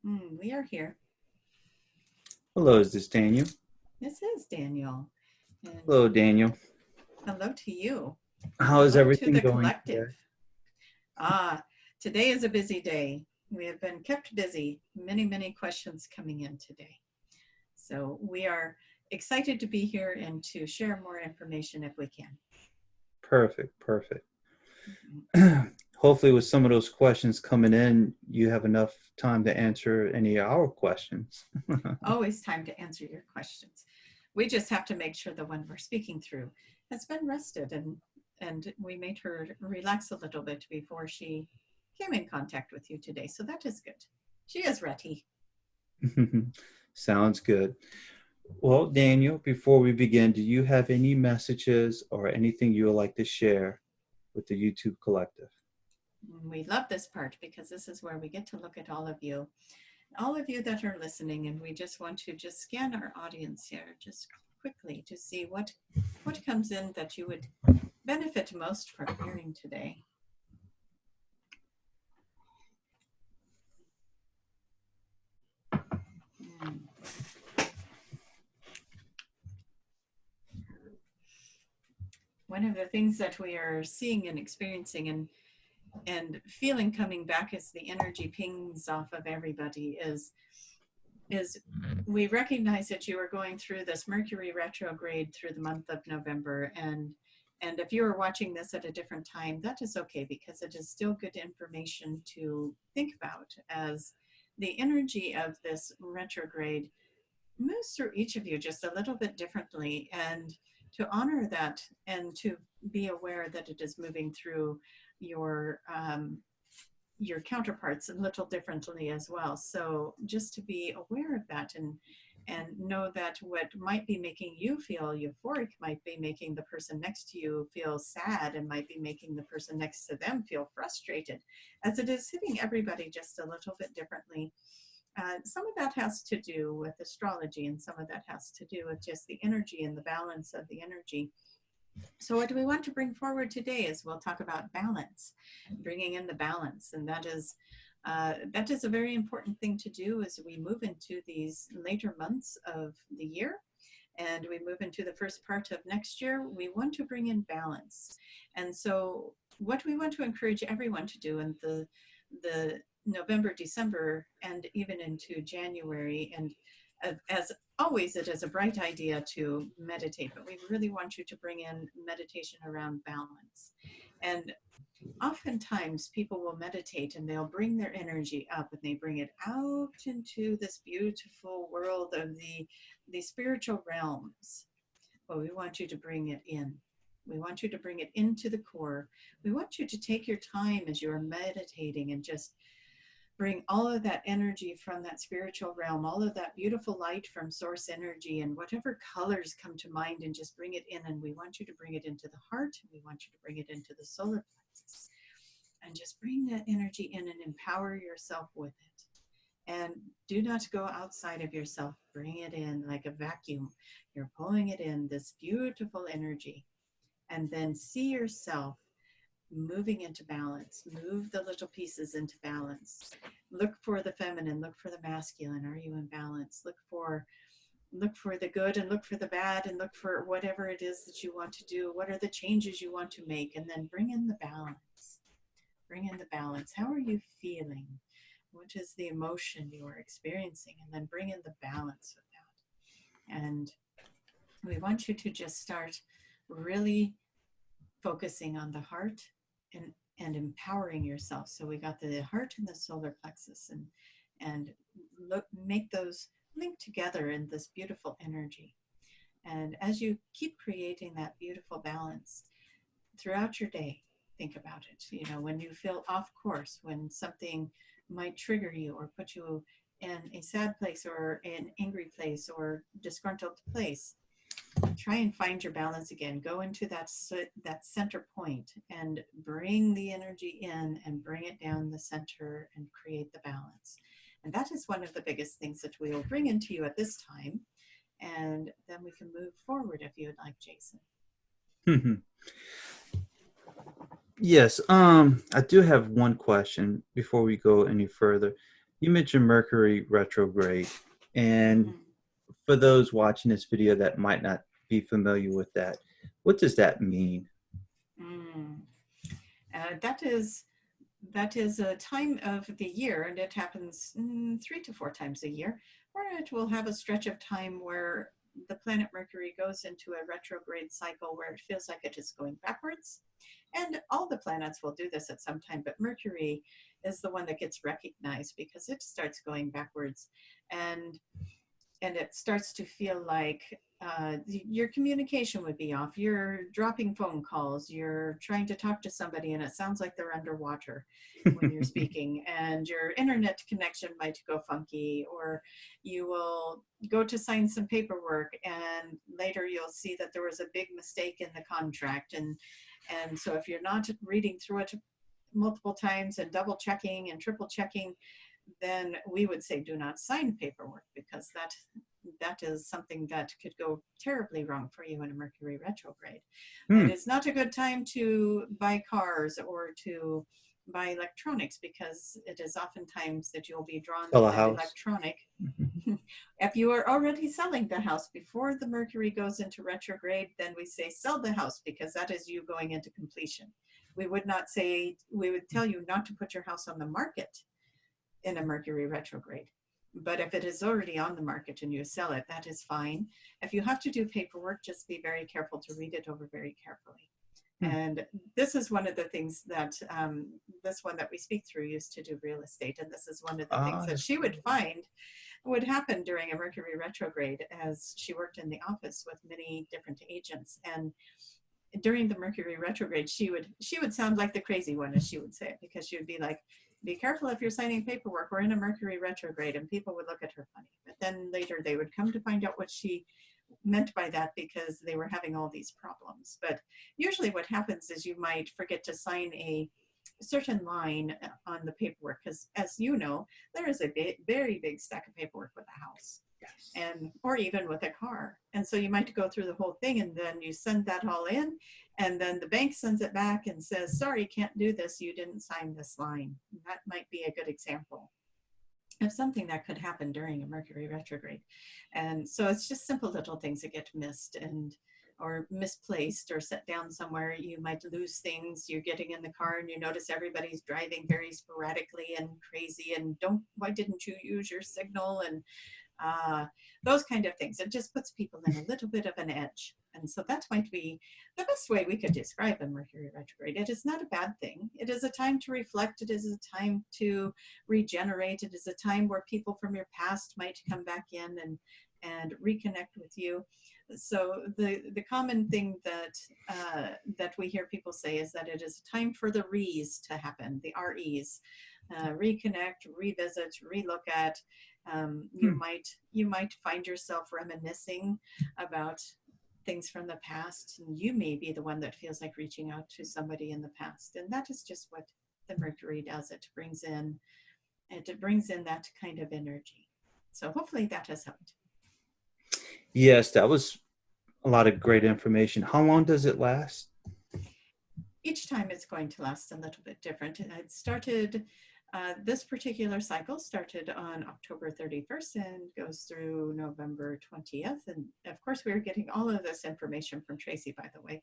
We are here. Hello, is this Daniel? This is Daniel. And Hello, Daniel. hello to you. How is Hello everything to the going collective. today? Today is a busy day. We have been kept busy. Many questions coming in today. So we are excited to be here and to share more information if we can. Perfect. Hopefully with some of those questions coming in, you have enough time to answer any of our questions. Always time to answer your questions. We just have to make sure the one we're speaking through has been rested, and we made her relax a little bit before she came in contact with you today. So that is good. She is ready. Sounds good. Well, Daniel, before we begin, do you have any messages or anything you would like to share with the YouTube collective? We love this part because this is where we get to look at all of you that are listening, and we just want to just scan our audience here just quickly to see what comes in that you would benefit most from hearing today. One of the things that we are seeing and experiencing and feeling coming back as the energy pings off of everybody is we recognize that you are going through this Mercury Retrograde through the month of November, and if you are watching this at a different time, that is okay, because it is still good information to think about as the energy of this retrograde moves through each of you just a little bit differently, and to honor that and to be aware that it is moving through your counterparts a little differently as well. So just to be aware of that and know that what might be making you feel euphoric might be making the person next to you feel sad, and might be making the person next to them feel frustrated, as it is hitting everybody just a little bit differently. Some of that has to do with astrology, and some of that has to do with just the energy and the balance of the energy. So what we want to bring forward today is we'll talk about balance, bringing in the balance. And that is a very important thing to do as we move into these later months of the year. And we move into the first part of next year, we want to bring in balance. And so what we want to encourage everyone to do in the November, December, and even into January, and as always, it is a bright idea to meditate, but we really want you to bring in meditation around balance. And oftentimes people will meditate and they'll bring their energy up and they bring it out into this beautiful world of the spiritual realms. Well, we want you to bring it in. We want you to bring it into the core. We want you to take your time as you're meditating and just bring all of that energy from that spiritual realm, all of that beautiful light from source energy, and whatever colors come to mind, and just bring it in. And we want you to bring it into the heart, and we want you to bring it into the solar plexus, and just bring that energy in and empower yourself with it. And do not go outside of yourself. Bring it in like a vacuum. You're pulling it in, this beautiful energy, and then see yourself moving into balance. Move the little pieces into balance. Look for the feminine, look for the masculine. Are you in balance? Look for the good and look for the bad, and look for whatever it is that you want to do. What are the changes you want to make? And then bring in the balance. Bring in the balance. How are you feeling? What is the emotion you are experiencing? And then bring in the balance with that. And we want you to just start really focusing on the heart and empowering yourself. So we got the heart and the solar plexus, and make those link together in this beautiful energy. And as you keep creating that beautiful balance throughout your day, think about it. You know, when you feel off course, when something might trigger you or put you in a sad place or an angry place or disgruntled place, try and find your balance again. Go into that center point and bring the energy in and bring it down the center and create the balance. And that is one of the biggest things that we will bring into you at this time. And then we can move forward if you would like, Jason. Yes, I do have one question before we go any further. You mentioned Mercury retrograde, and Mhm. for those watching this video that might not be familiar with that, what does that mean? Mm. That is a time of the year, and it happens 3 to 4 times a year, where it will have a stretch of time where the planet Mercury goes into a retrograde cycle where it feels like it is going backwards. And all the planets will do this at some time, but Mercury is the one that gets recognized because it starts going backwards. And it starts to feel like your communication would be off. You're dropping phone calls. You're trying to talk to somebody, and it sounds like they're underwater when you're speaking. And your internet connection might go funky, or you will go to sign some paperwork, and later you'll see that there was a big mistake in the contract. And so if you're not reading through it multiple times and double checking and triple checking, then we would say do not sign paperwork, because that is something that could go terribly wrong for you in a Mercury retrograde. It Hmm. is not a good time to buy cars or to buy electronics, because it is oftentimes that you'll be drawn Sell to a that house. electronic. If you are already selling the house before the Mercury goes into retrograde, then we say sell the house, because that is you going into completion. We would not say, we would tell you not to put your house on the market in a Mercury retrograde. But if it is already on the market and you sell it, that is fine. If you have to do paperwork, just be very careful to read it over very carefully. Hmm. And this is one of the things that this one that we speak through used to do real estate. And this is one of the things that she would find would happen during a Mercury retrograde, as she worked in the office with many different agents. And during the Mercury retrograde, she would sound like the crazy one, as she would say it, because she would be like, be careful if you're signing paperwork, we're in a Mercury retrograde. And people would look at her funny. But then later they would come to find out what she meant by that, because they were having all these problems. But usually what happens is you might forget to sign a certain line on the paperwork, because as you know, there is a very big stack of paperwork with a house, Yes. and or even with a car. And so you might go through the whole thing, and then you send that all in, and then the bank sends it back and says, sorry, can't do this, you didn't sign this line. That might be a good example of something that could happen during a Mercury retrograde. And so it's just simple little things that get missed and or misplaced or set down somewhere. You might lose things. You're getting in the car and you notice everybody's driving very sporadically and crazy, and why didn't you use your signal? And those kind of things. It just puts people in a little bit of an edge. And so that might be the best way we could describe a Mercury retrograde. It is not a bad thing. It is a time to reflect. It is a time to regenerate. It is a time where people from your past might come back in and reconnect with you. So the common thing that we hear people say is that it is a time for the re's to happen, the REs, reconnect, revisit, relook at. Hmm. You might find yourself reminiscing about things from the past, and you may be the one that feels like reaching out to somebody in the past, and that is just what the Mercury does. It brings in that kind of energy. So hopefully that has helped. Yes, that was a lot of great information. How long does it last? Each time it's going to last a little bit different. It started, this particular cycle started on October 31st and goes through November 20th. And of course, we're getting all of this information from Tracie, by the way.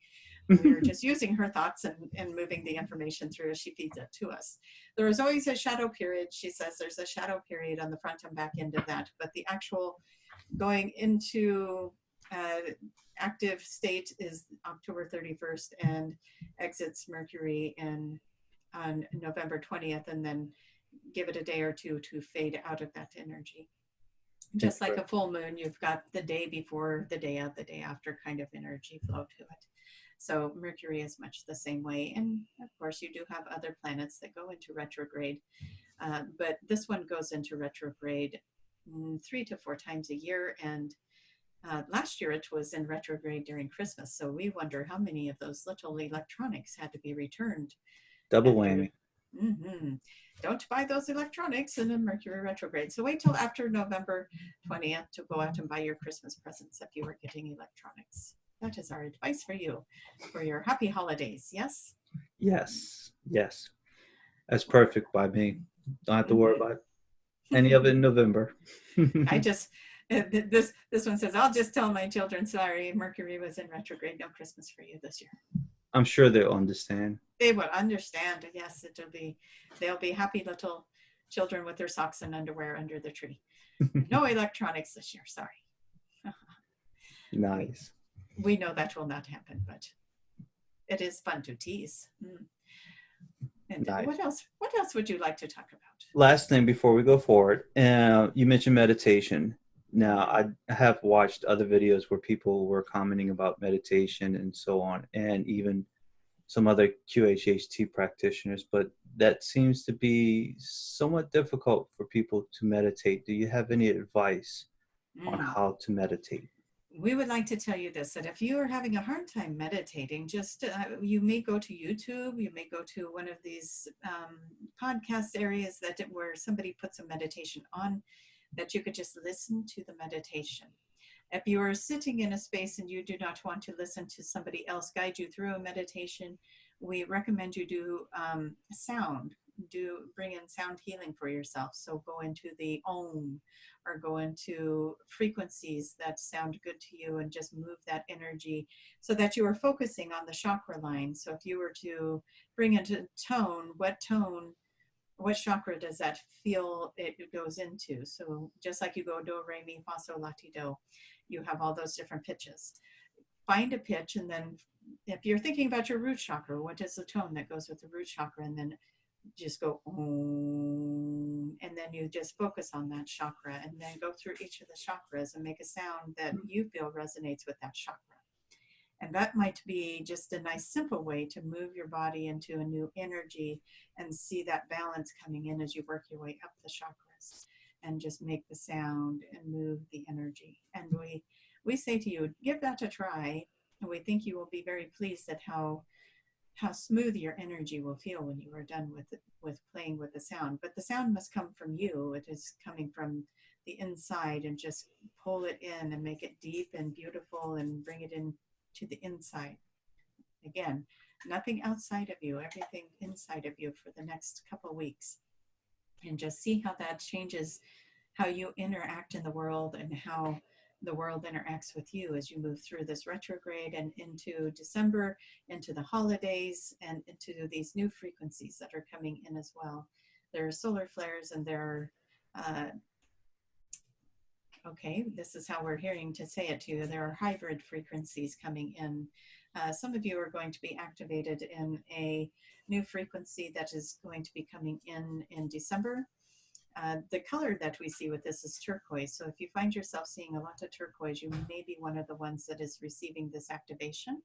We're just using her thoughts and moving the information through as she feeds it to us. There is always a shadow period. She says there's a shadow period on the front and back end of that, but the actual going into active state is October 31st and exits Mercury on November 20th, and then give it a day or two to fade out of that energy. Just like a full moon, you've got the day before, the day of, the day after kind of energy flow to it. So Mercury is much the same way. And of course, you do have other planets that go into retrograde, but this one goes into retrograde 3 to 4 times a year. And last year it was in retrograde during Christmas. So we wonder how many of those little electronics had to be returned. Double After, whammy. Don't buy those electronics in a Mercury retrograde. So wait till after November 20th to go out and buy your Christmas presents if you are getting electronics. That is our advice for you for your happy holidays. Yes? Yes. Yes. That's perfect by me. Don't have to worry about it. Any of it in November. I just, this one says, I'll just tell my children, sorry, Mercury was in retrograde. No Christmas for you this year. I'm sure they'll understand. They will understand. Yes, they'll be happy little children with their socks and underwear under the tree. No electronics this year. Sorry. Nice. We know that will not happen, but it is fun to tease. And nice. What else would you like to talk about? Last thing before we go forward, you mentioned meditation. Now, I have watched other videos where people were commenting about meditation and so on, and even some other QHHT practitioners, but that seems to be somewhat difficult for people to meditate. Do you have any advice on how to meditate? We would like to tell you this, that if you are having a hard time meditating, just you may go to YouTube, you may go to one of these podcast areas where somebody puts a meditation on, that you could just listen to the meditation. If you are sitting in a space and you do not want to listen to somebody else guide you through a meditation, we recommend you do sound. Bring in sound healing for yourself. So go into the Om, or go into frequencies that sound good to you, and just move that energy so that you are focusing on the chakra line. So if you were to bring into tone, what chakra does that feel it goes into? So just like you go do, re, mi, fa, sol, la, ti, do, you have all those different pitches. Find a pitch, and then if you're thinking about your root chakra, what is the tone that goes with the root chakra? And then just go Om, and then you just focus on that chakra, and then go through each of the chakras and make a sound that you feel resonates with that chakra. And that might be just a nice simple way to move your body into a new energy and see that balance coming in as you work your way up the chakras, and just make the sound and move the energy. And we say to you, give that a try, and we think you will be very pleased at how smooth your energy will feel when you are done with playing with the sound. But the sound must come from you. It is coming from the inside, and just pull it in and make it deep and beautiful, and bring it in to the inside. Again, nothing outside of you, everything inside of you for the next couple of weeks. And just see how that changes how you interact in the world, and how the world interacts with you as you move through this retrograde and into December, into the holidays, and into these new frequencies that are coming in as well. There are solar flares, and there are, okay, this is how we're hearing to say it to you. There are hybrid frequencies coming in. Some of you are going to be activated in a new frequency that is going to be coming in December. The color that we see with this is turquoise. So if you find yourself seeing a lot of turquoise, you may be one of the ones that is receiving this activation.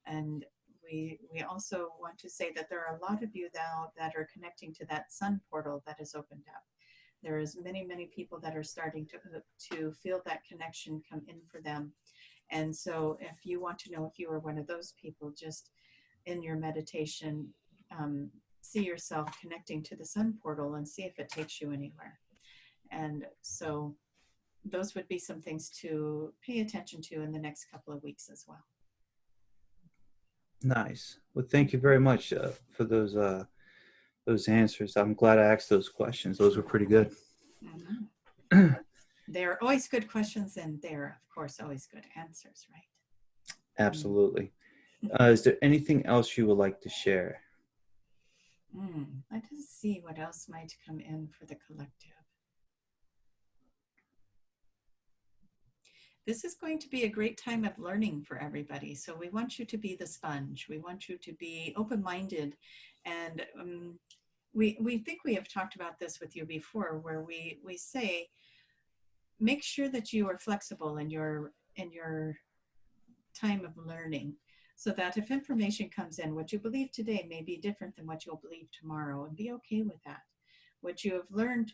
And we also want to say that there are a lot of you now that are connecting to that sun portal that is opened up. There is many, many people that are starting to feel that connection come in for them. And so if you want to know if you are one of those people, just in your meditation, see yourself connecting to the sun portal and see if it takes you anywhere. And so those would be some things to pay attention to in the next couple of weeks as well. Nice. Well, thank you very much for those answers. I'm glad I asked those questions. Those were pretty good. Mm-hmm. They're always good questions, and they're, of course, always good answers, right? Absolutely. Is there anything else you would like to share? Let us see what else might come in for the collective. This is going to be a great time of learning for everybody. So we want you to be the sponge. We want you to be open-minded. And we think we have talked about this with you before, where we say, make sure that you are flexible in your time of learning, so that if information comes in, what you believe today may be different than what you'll believe tomorrow, and be okay with that. What you have learned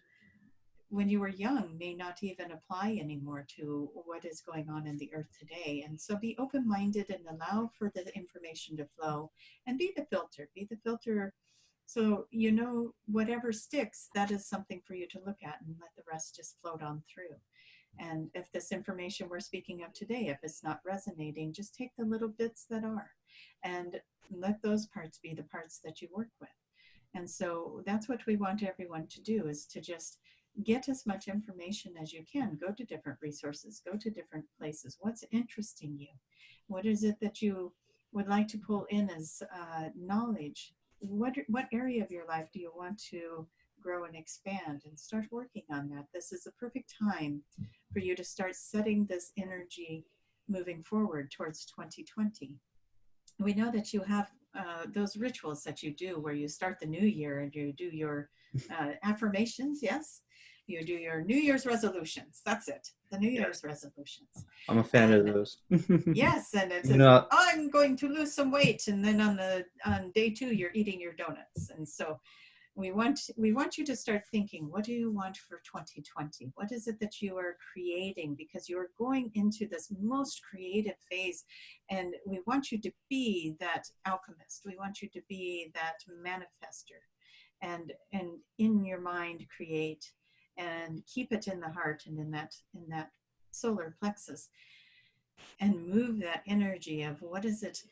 when you were young may not even apply anymore to what is going on in the earth today. And so be open-minded and allow for the information to flow, and be the filter. Be the filter, so you know whatever sticks, that is something for you to look at, and let the rest just float on through. And if this information we're speaking of today, if it's not resonating, just take the little bits that are, and let those parts be the parts that you work with. And so that's what we want everyone to do, is to just get as much information as you can. Go to different resources, go to different places. What's interesting you? What is it that you would like to pull in as knowledge? What area of your life do you want to grow and expand, and start working on that? This is the perfect time for you to start setting this energy moving forward towards 2020. We know that you have those rituals that you do where you start the new year and you do your affirmations. Yes, you do your New Year's resolutions. That's it, the New Year's resolutions. I'm a fan of And those. yes, and it says, You know, I'm going to lose some weight, and then on day 2 you're eating your donuts. And so we want you to start thinking, what do you want for 2020? What is it that you are creating? Because you're going into this most creative phase, and we want you to be that alchemist. We want you to be that manifester, and in your mind create, and keep it in the heart and in that solar plexus, and move that energy of what does it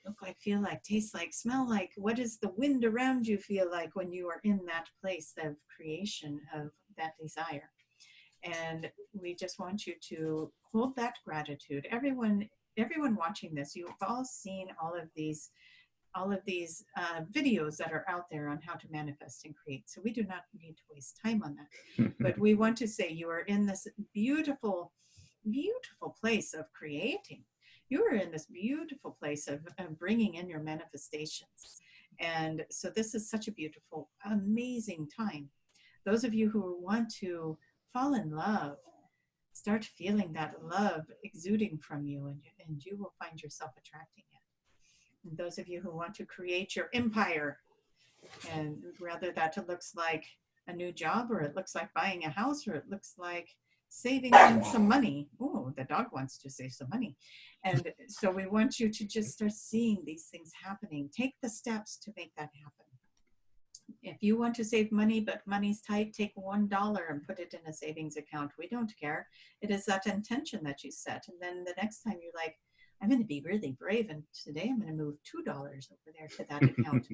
look like, feel like, taste like, smell like? What does the wind around you feel like when you are in that place of creation of that desire? And we just want you to hold that gratitude. Everyone watching this, you've all seen all of these videos that are out there on how to manifest and create. So we do not need to waste time on that. But we want to say you are in this beautiful, beautiful place of creating. You are in this beautiful place of bringing in your manifestations. And so this is such a beautiful, amazing time. Those of you who want to fall in love, start feeling that love exuding from you, and you will find yourself attracting it. And those of you who want to create your empire, and whether that looks like a new job, or it looks like buying a house, or it looks like saving some money. Oh, the dog wants to save some money. And so we want you to just start seeing these things happening. Take the steps to make that happen. If you want to save money, but money's tight, take $1 and put it in a savings account. We don't care. It is that intention that you set. And then the next time you're like, I'm going to be really brave, and today I'm going to move $2 over there to that account.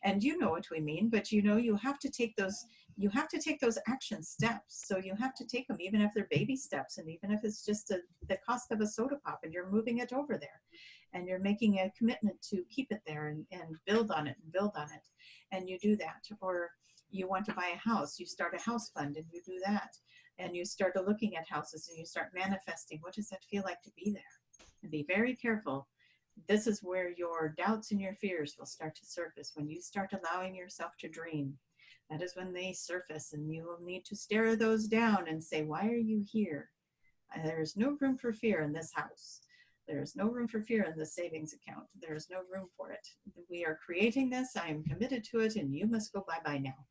And you know what we mean, but you know, you have to take those action steps. So you have to take them, even if they're baby steps, and even if it's just the cost of a soda pop, and you're moving it over there, and you're making a commitment to keep it there and build on it and build on it. And you do that. Or you want to buy a house, you start a house fund and you do that. And you start looking at houses and you start manifesting. What does that feel like to be there? And be very careful. This is where your doubts and your fears will start to surface. When you start allowing yourself to dream, that is when they surface, and you will need to stare those down and say, why are you here? There's no room for fear in this house. There's no room for fear in the savings account. There's no room for it. We are creating this. I am committed to it, and you must go bye-bye now.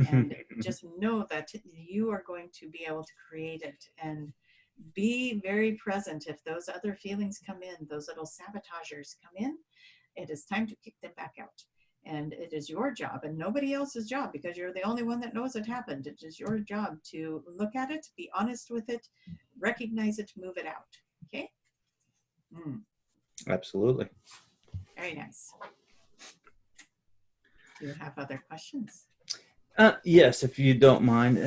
And just know that you are going to be able to create it, and be very present. If those other feelings come in, those little sabotagers come in, it is time to kick them back out. And it is your job and nobody else's job, because you're the only one that knows it happened. It is your job to look at it, be honest with it, recognize it, move it out. Okay? Absolutely. Very nice. Do you have other questions? Yes, if you don't mind.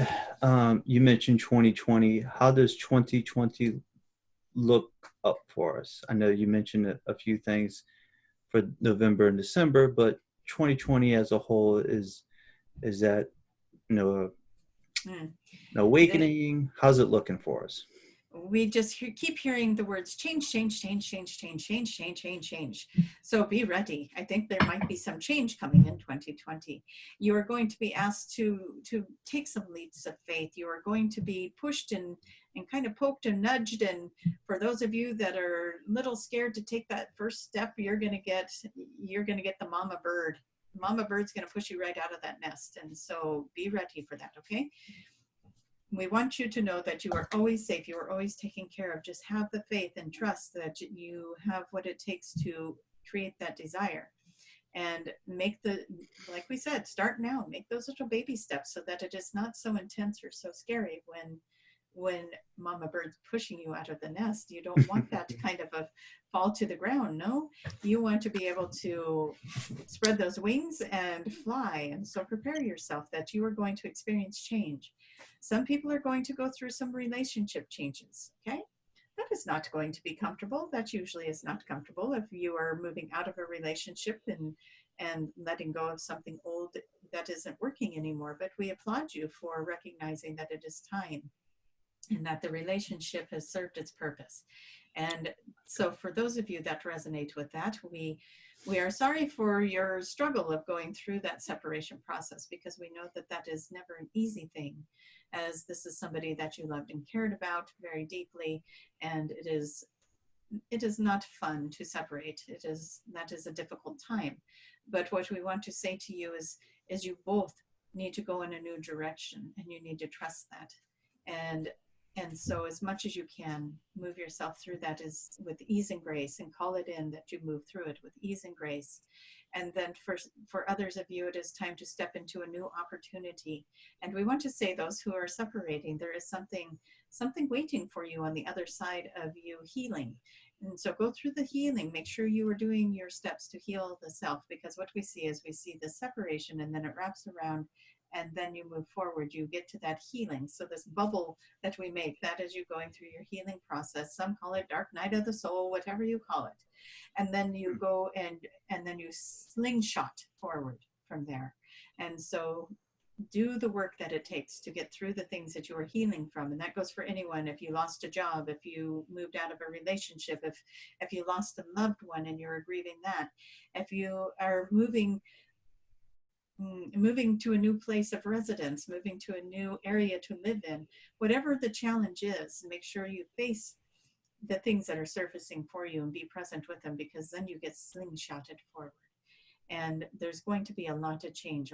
You mentioned 2020. How does 2020 look up for us? I know you mentioned a few things for November and December, but 2020 as a whole, is that, an awakening? How's it looking for us? We just keep hearing the words change, change, change, change, change, change, change, change, change. So be ready. I think there might be some change coming in 2020. You are going to be asked to take some leaps of faith. You are going to be pushed and kind of poked and nudged. And for those of you that are a little scared to take that first step, you're going to get the mama bird. Mama bird's going to push you right out of that nest. And so be ready for that, okay? We want you to know that you are always safe. You are always taken care of. Just have the faith and trust that you have what it takes to create that desire. And like we said, start now. Make those little baby steps so that it is not so intense or so scary when when mama bird's pushing you out of the nest. You don't want that kind of a fall to the ground. No, you want to be able to spread those wings and fly. And so prepare yourself that you are going to experience change. Some people are going to go through some relationship changes. Okay. That is not going to be comfortable. That usually is not comfortable if you are moving out of a relationship and letting go of something old that isn't working anymore. But we applaud you for recognizing that it is time and that the relationship has served its purpose. And so for those of you that resonate with that, we are sorry for your struggle of going through that separation process, because we know that that is never an easy thing, as this is somebody that you loved and cared about very deeply, and it is not fun to separate. That is a difficult time. But what we want to say to you is you both need to go in a new direction, and you need to trust that. And so as much as you can, move yourself through that is with ease and grace, and call it in that you move through it with ease and grace. And then for others of you, it is time to step into a new opportunity. And we want to say, those who are separating, there is something waiting for you on the other side of you healing. And so go through the healing. Make sure you are doing your steps to heal the self, because what we see is we see the separation, and then it wraps around, and then you move forward. You get to that healing. So this bubble that we make, that is you going through your healing process. Some call it dark night of the soul, whatever you call it. And then you go and then you slingshot forward from there. And so do the work that it takes to get through the things that you are healing from. And that goes for anyone. If you lost a job, if you moved out of a relationship, if you lost a loved one and you're grieving that, if you are moving to a new place of residence, moving to a new area to live in, whatever the challenge is, make sure you face the things that are surfacing for you and be present with them, because then you get slingshotted forward. And there's going to be a lot of change,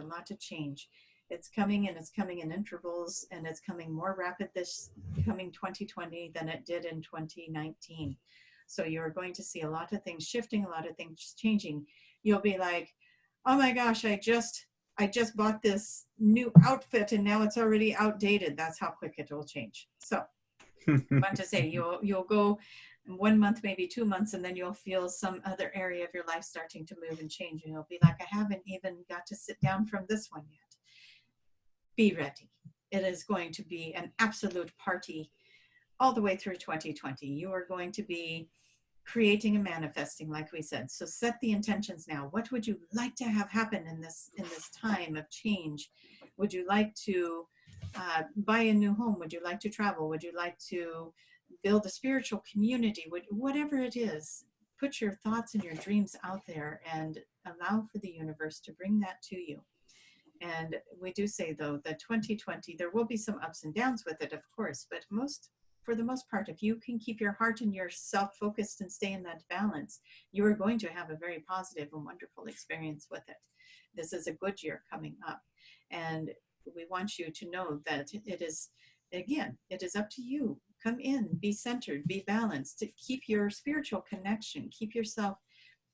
It's coming, and it's coming in intervals, and it's coming more rapid this coming 2020 than it did in 2019. So you're going to see a lot of things shifting, a lot of things changing. You'll be like, oh my gosh, I just bought this new outfit and now it's already outdated. That's how quick it will change. So I want to say you'll go 1 month, maybe 2 months, and then you'll feel some other area of your life starting to move and change. And you'll be like, I haven't even got to sit down from this one yet. Be ready. It is going to be an absolute party all the way through 2020. You are going to be creating and manifesting, like we said. So set the intentions now. What would you like to have happen in this time of change? Would you like to buy a new home? Would you like to travel? Would you like to build a spiritual community? Whatever it is, put your thoughts and your dreams out there and allow for the universe to bring that to you. And we do say, though, that 2020, there will be some ups and downs with it, of course, but for the most part, if you can keep your heart and yourself focused and stay in that balance, you are going to have a very positive and wonderful experience with it. This is a good year coming up. And we want you to know that it is up to you. Come in, be centered, be balanced, to keep your spiritual connection,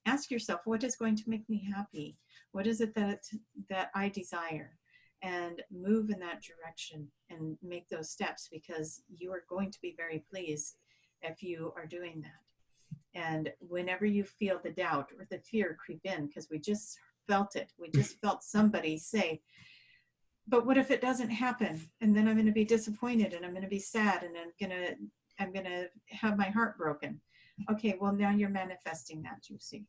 ask yourself, what is going to make me happy? What is it that I desire? And move in that direction and make those steps, because you are going to be very pleased if you are doing that. And whenever you feel the doubt or the fear creep in, because we just felt it, we just felt somebody say, but what if it doesn't happen? And then I'm going to be disappointed, and I'm going to be sad, and I'm going to have my heart broken. Okay, well, now you're manifesting that, you see.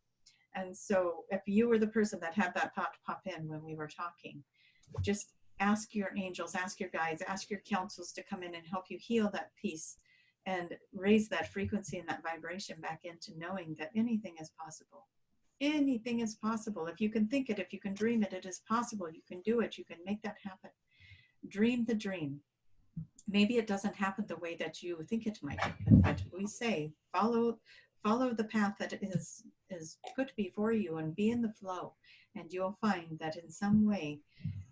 And so if you were the person that had that thought pop in when we were talking, just ask your angels, ask your guides, ask your counsels to come in and help you heal that peace and raise that frequency and that vibration back into knowing that anything is possible. Anything is possible. If you can think it, if you can dream it, it is possible. You can do it. You can make that happen. Dream the dream. Maybe it doesn't happen the way that you think it might happen, but we say follow the path that is put before you and be in the flow, and you'll find that in some way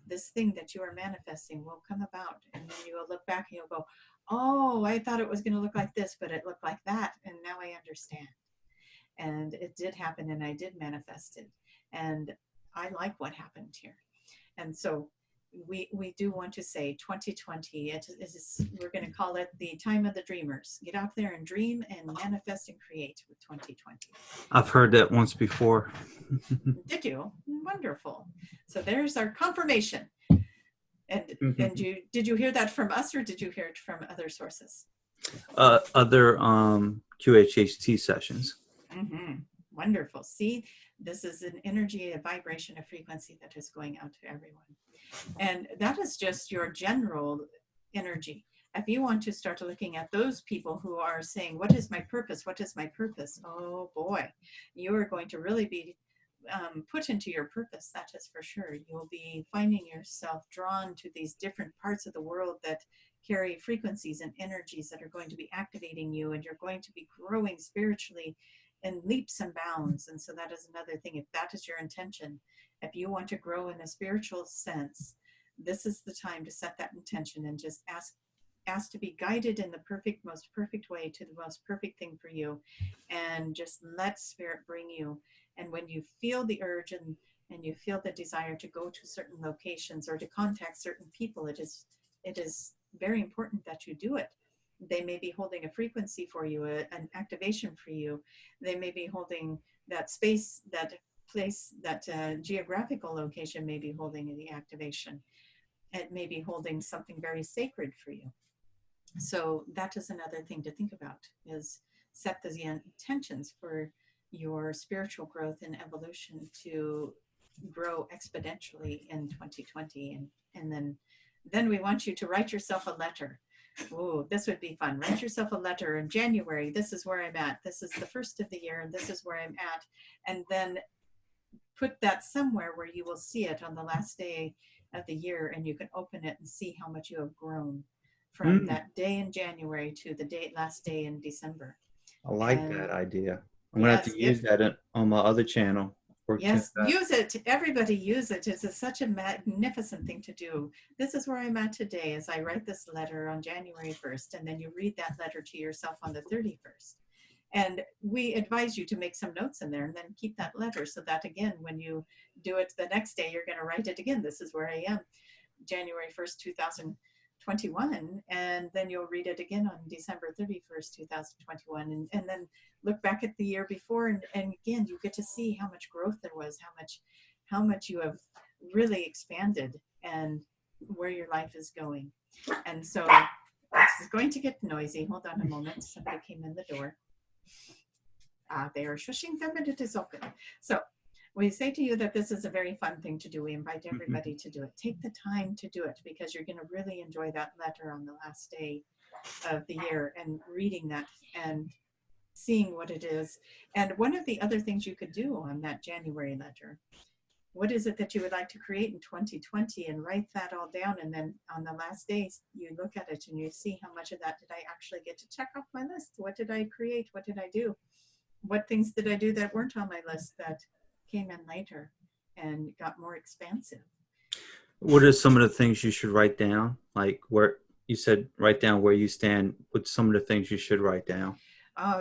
this thing that you are manifesting will come about, and then you will look back and you'll go, oh, I thought it was going to look like this, but it looked like that, and now I understand. And it did happen, and I did manifest it, and I like what happened here. And so we do want to say 2020, we're going to call it the time of the dreamers. Get out there and dream and manifest and create with 2020. I've heard that once before. Did you? Wonderful. So there's our confirmation. And did you hear that from us, or did you hear it from other sources? Other QHHT sessions. Wonderful. See, this is an energy, a vibration, a frequency that is going out to everyone. And that is just your general energy. If you want to start looking at those people who are saying, what is my purpose? What is my purpose? Oh boy, you are going to really be put into your purpose, that is for sure. You'll be finding yourself drawn to these different parts of the world that carry frequencies and energies that are going to be activating you, and you're going to be growing spiritually in leaps and bounds. And so that is another thing. If that is your intention, if you want to grow in a spiritual sense, this is the time to set that intention and just ask to be guided in the most perfect way to the most perfect thing for you, and just let spirit bring you. And when you feel the urge and you feel the desire to go to certain locations or to contact certain people, it is very important that you do it. They may be holding a frequency for you, an activation for you. They may be holding that space, that place, that geographical location may be holding the activation. It may be holding something very sacred for you. So that is another thing to think about, is set the intentions for your spiritual growth and evolution to grow exponentially in 2020. And then we want you to write yourself a letter. Oh, this would be fun. Write yourself a letter in January. This is where I'm at. This is the first of the year, and this is where I'm at. And then put that somewhere where you will see it on the last day of the year, and you can open it and see how much you have grown from that day in January to the last day in December. I like that idea. I'm going to have to use that on my other channel. Yes, use it. Everybody use it. It's such a magnificent thing to do. This is where I'm at today as I write this letter on January 1st, and then you read that letter to yourself on the 31st. And we advise you to make some notes in there and then keep that letter, so that again, when you do it the next day, you're going to write it again. This is where I am, January 1st, 2021. And then you'll read it again on December 31st, 2021. And then look back at the year before. And again, you get to see how much growth there was, how much you have really expanded, and where your life is going. And so this is going to get noisy. Hold on a moment. Somebody came in the door. They are shushing them, and it is open. So we say to you that this is a very fun thing to do. We invite everybody to do it. Take the time to do it, because you're going to really enjoy that letter on the last day of the year, and reading that and seeing what it is. And one of the other things you could do on that January letter, what is it that you would like to create in 2020, and write that all down. And then on the last days, you look at it and you see how much of that did I actually get to check off my list? What did I create? What did I do? What things did I do that weren't on my list that came in later and got more expansive? What are some of the things you should write down? Like, where you said write down where you stand. What's some of the things you should write down?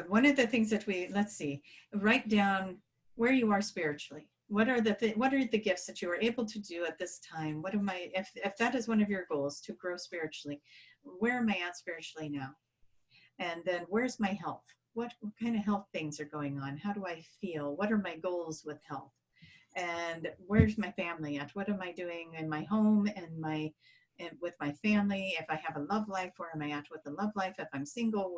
One of the things that let's see, write down where you are spiritually. What are the gifts that you are able to do at this time? If that is one of your goals, to grow spiritually, where am I at spiritually now? And then where's my health? What kind of health things are going on? How do I feel? What are my goals with health? And where's my family at? What am I doing in my home and with my family? If I have a love life, where am I at with the love life? If I'm single,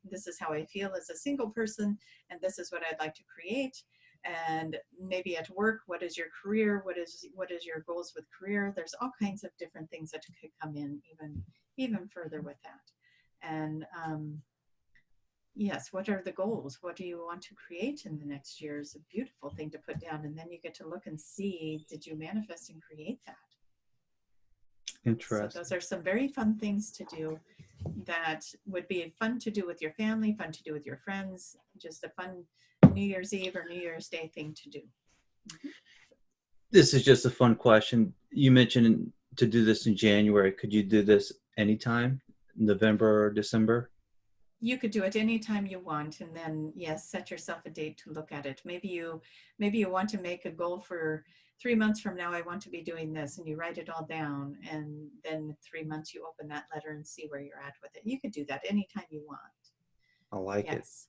this is how I feel as a single person, and this is what I'd like to create. And maybe at work, what is your career? What is your goals with career? There's all kinds of different things that could come in even further with that. And yes, what are the goals? What do you want to create in the next year is a beautiful thing to put down. And then you get to look and see, did you manifest and create that? Interesting. So those are some very fun things to do that would be fun to do with your family, fun to do with your friends, just a fun New Year's Eve or New Year's Day thing to do. This is just a fun question. You mentioned to do this in January. Could you do this anytime, November or December? You could do it anytime you want, and then yes, set yourself a date to look at it. Maybe you want to make a goal for 3 months from now. I want to be doing this, and you write it all down, and then 3 months you open that letter and see where you're at with it. You could do that anytime you want. I like it. Yes.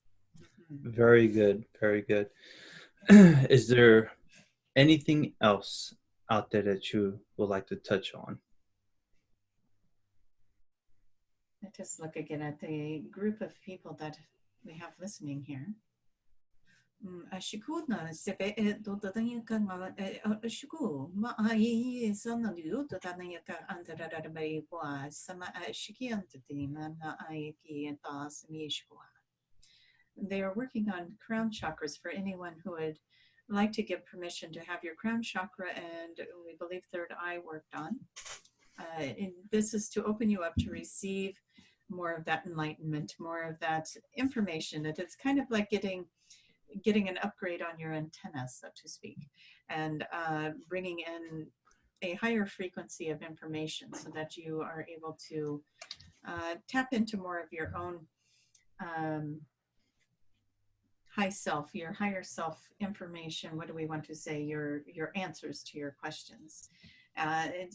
Mm-hmm. Very good. Very good. Is there anything else out there that you would like to touch on? Let's just look again at the group of people that we have listening here. Ashikuna sebe do danaka ashiku ma ai sana du do danaka antara bai wa sama ashikian tati mana ai ki ta samishwa. They are working on crown chakras for anyone who would like to give permission to have your crown chakra and we believe third eye worked on. This is to open you up to receive more of that enlightenment, more of that information. That it's kind of like getting an upgrade on your antenna, so to speak, and bringing in a higher frequency of information so that you are able to tap into more of your own high self, your higher self information. What do we want to say? Your answers to your questions. They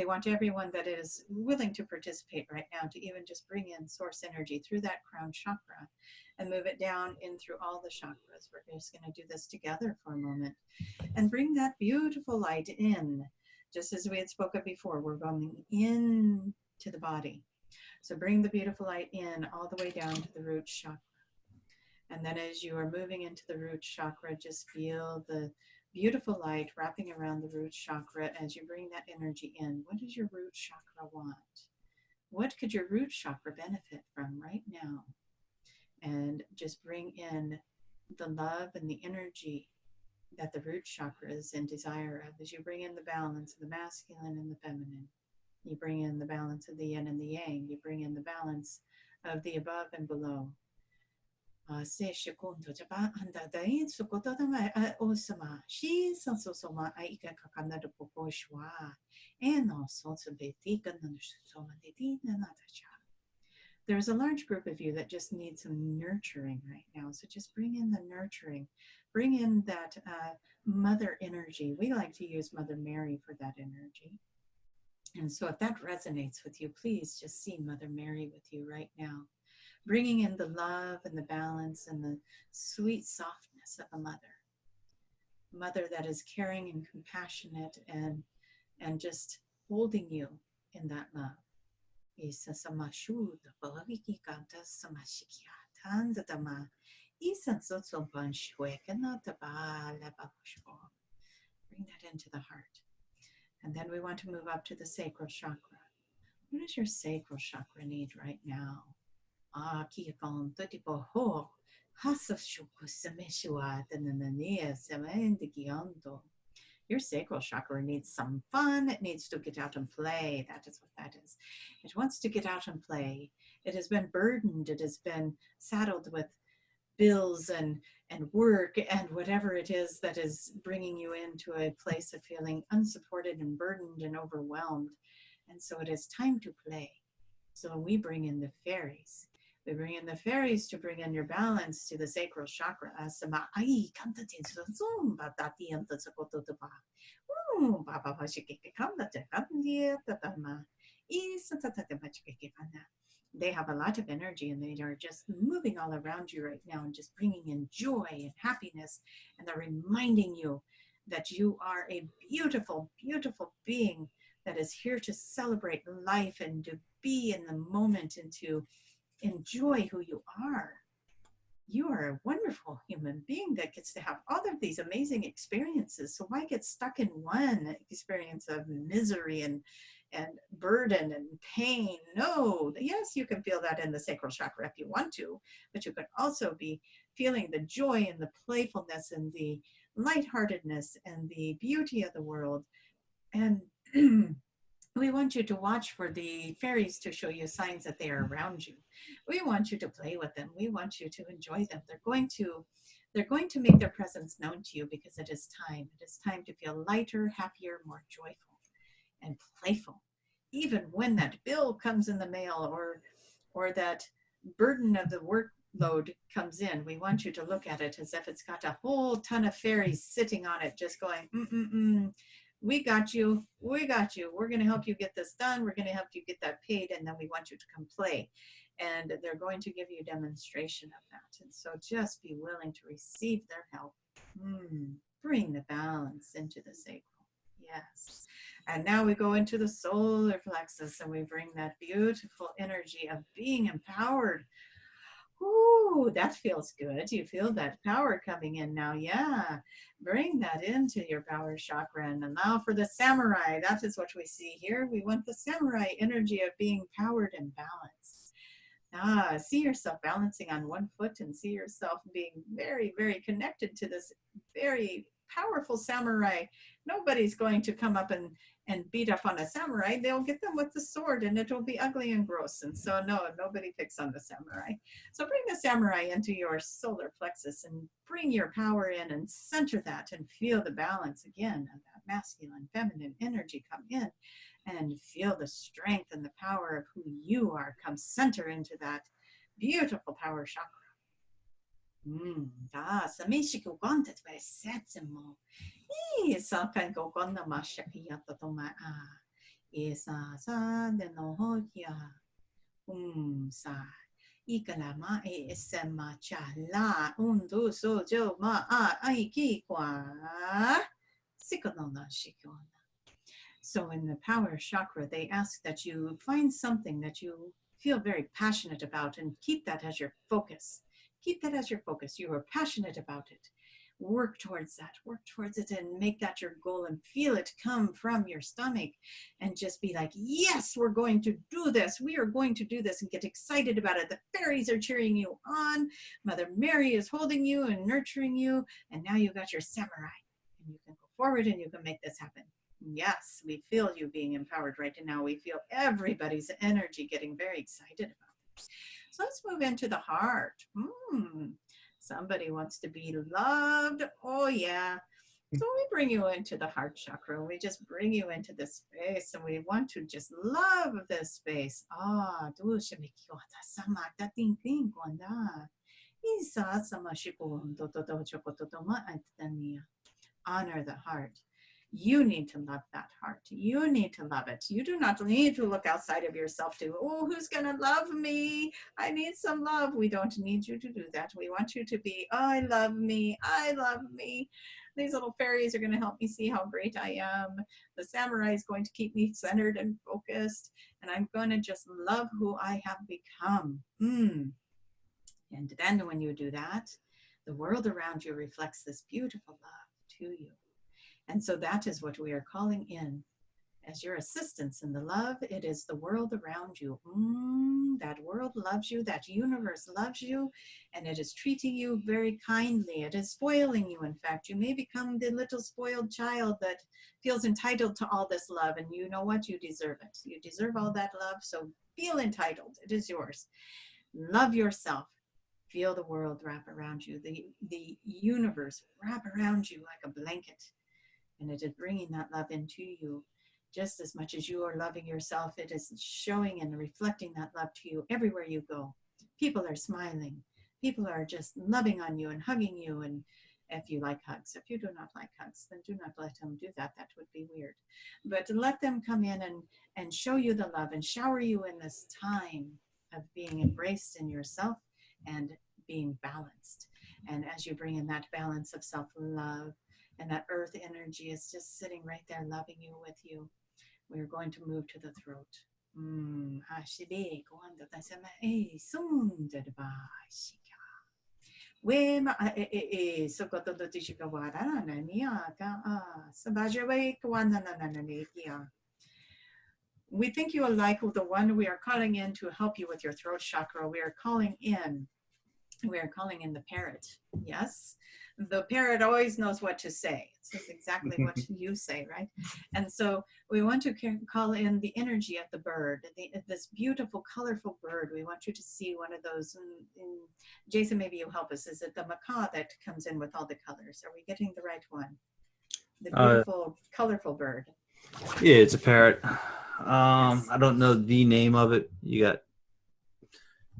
want everyone that is willing to participate right now to even just bring in source energy through that crown chakra and move it down in through all the chakras. We're just going to do this together for a moment and bring that beautiful light in. Just as we had spoken before, we're going in to the body. So bring the beautiful light in all the way down to the root chakra. And then as you are moving into the root chakra, just feel the beautiful light wrapping around the root chakra as you bring that energy in. What does your root chakra want? What could your root chakra benefit from right now? And just bring in the love and the energy that the root chakra is in desire of as you bring in the balance of the masculine and the feminine. You bring in the balance of the yin and the yang. You bring in the balance of the above and below. Se shikundo jaba anda dain sukoto dama osama she sansosoma aika kakana de W.H.Y and also to betika nanusoma de dina natacha. There's a large group of you that just need some nurturing right now. So just bring in the nurturing, bring in that mother energy. We like to use Mother Mary for that energy. And so if that resonates with you, please just see Mother Mary with you right now, bringing in the love and the balance and the sweet softness of a mother that is caring and compassionate and just holding you in that love. Isa samashuda balaviki kanta samashikia tandama isa sotso banshwekana tabala babushko. Bring that into the heart. And then we want to move up to the sacral chakra. What does your sacral chakra need right now? Kikon totipo ho hasashuku sameshua tananania samendikiondo. Your sacral chakra needs some fun. It needs to get out and play. That is what that is. It wants to get out and play. It has been burdened. It has been saddled with bills and work and whatever it is that is bringing you into a place of feeling unsupported and burdened and overwhelmed. And so it is time to play. So we bring in the fairies. We bring in the fairies to bring in your balance to the sacral chakra. They have a lot of energy and they are just moving all around you right now and just bringing in joy and happiness. And they're reminding you that you are a beautiful, beautiful being that is here to celebrate life and to be in the moment and to enjoy who you are. You are a wonderful human being that gets to have all of these amazing experiences. So why get stuck in one experience of misery and burden and pain? No, yes, you can feel that in the sacral chakra if you want to, but you can also be feeling the joy and the playfulness and the lightheartedness and the beauty of the world. And We want you to watch for the fairies to show you signs that they are around you. We want you to play with them. We want you to enjoy them. They're going to make their presence known to you because it is time. It is time to feel lighter, happier, more joyful, and playful. Even when that bill comes in the mail, or that burden of the workload comes in, we want you to look at it as if it's got a whole ton of fairies sitting on it, just going, we got you, we got you. We're going to help you get this done. We're going to help you get that paid, and then we want you to come play. And they're going to give you a demonstration of that. And so just be willing to receive their help. Bring the balance into the sacral. Yes. And now we go into the solar plexus, and we bring that beautiful energy of being empowered. Ooh, that feels good. You feel that power coming in now. Yeah. Bring that into your power chakra and allow for the samurai. That is what we see here. We want the samurai energy of being powered and balanced. See yourself balancing on one foot and see yourself being very, very connected to this very powerful samurai. Nobody's going to come up and beat up on a samurai. They'll get them with the sword and it will be ugly and gross. And so no, nobody picks on the samurai. So bring the samurai into your solar plexus and bring your power in and center that and feel the balance again of that masculine, feminine energy come in and feel the strength and the power of who you are come center into that beautiful power chakra. Sa mishi ko kontet by setsimo. Sa kan ko konna mashakia to ma isa sa de no hokia. Sa ikalama esema chala undu so jo ma ai ki kwa sikono na shikona. So in the power chakra, they ask that you find something that you feel very passionate about and keep that as your focus. Keep that as your focus. You are passionate about it. Work towards that. Work towards it and make that your goal and feel it come from your stomach and just be like, yes, we're going to do this. We are going to do this and get excited about it. The fairies are cheering you on. Mother Mary is holding you and nurturing you. And now you got your samurai and you can go forward and you can make this happen. Yes, we feel you being empowered right now. We feel everybody's energy getting very excited about this. So let's move into the heart. Somebody wants to be loved. Oh, yeah. So we bring you into the heart chakra. We just bring you into this space and we want to just love this space. Honor the heart. You need to love that heart. You need to love it. You do not need to look outside of yourself to, oh, who's going to love me? I need some love. We don't need you to do that. We want you to be, I love me. I love me. These little fairies are going to help me see how great I am. The samurai is going to keep me centered and focused. And I'm going to just love who I have become. And then when you do that, the world around you reflects this beautiful love to you. And so that is what we are calling in as your assistance in the love. It is the world around you. That world loves you. That universe loves you. And it is treating you very kindly. It is spoiling you. In fact, you may become the little spoiled child that feels entitled to all this love. And you know what? You deserve it. You deserve all that love. So feel entitled. It is yours. Love yourself. Feel the world wrap around you. The universe wrap around you like a blanket. And it is bringing that love into you just as much as you are loving yourself. It is showing and reflecting that love to you everywhere you go. People are smiling. People are just loving on you and hugging you. And if you like hugs, if you do not like hugs, then do not let them do that. That would be weird. But let them come in and show you the love and shower you in this time of being embraced in yourself and being balanced. And as you bring in that balance of self-love, and that earth energy is just sitting right there loving you with you. We're going to move to the throat. We think you are like the one we are calling in to help you with your throat chakra. We are calling in we're calling in the parrot. Yes, the parrot always knows what to say. It says exactly what you say, right? And so we want to call in the energy of the bird, this beautiful, colorful bird. We want you to see one of those. Jason, maybe you help us. Is it the macaw that comes in with all the colors? Are we getting the right one? The beautiful, colorful bird. Yeah, it's a parrot. Yes. I don't know the name of it. You got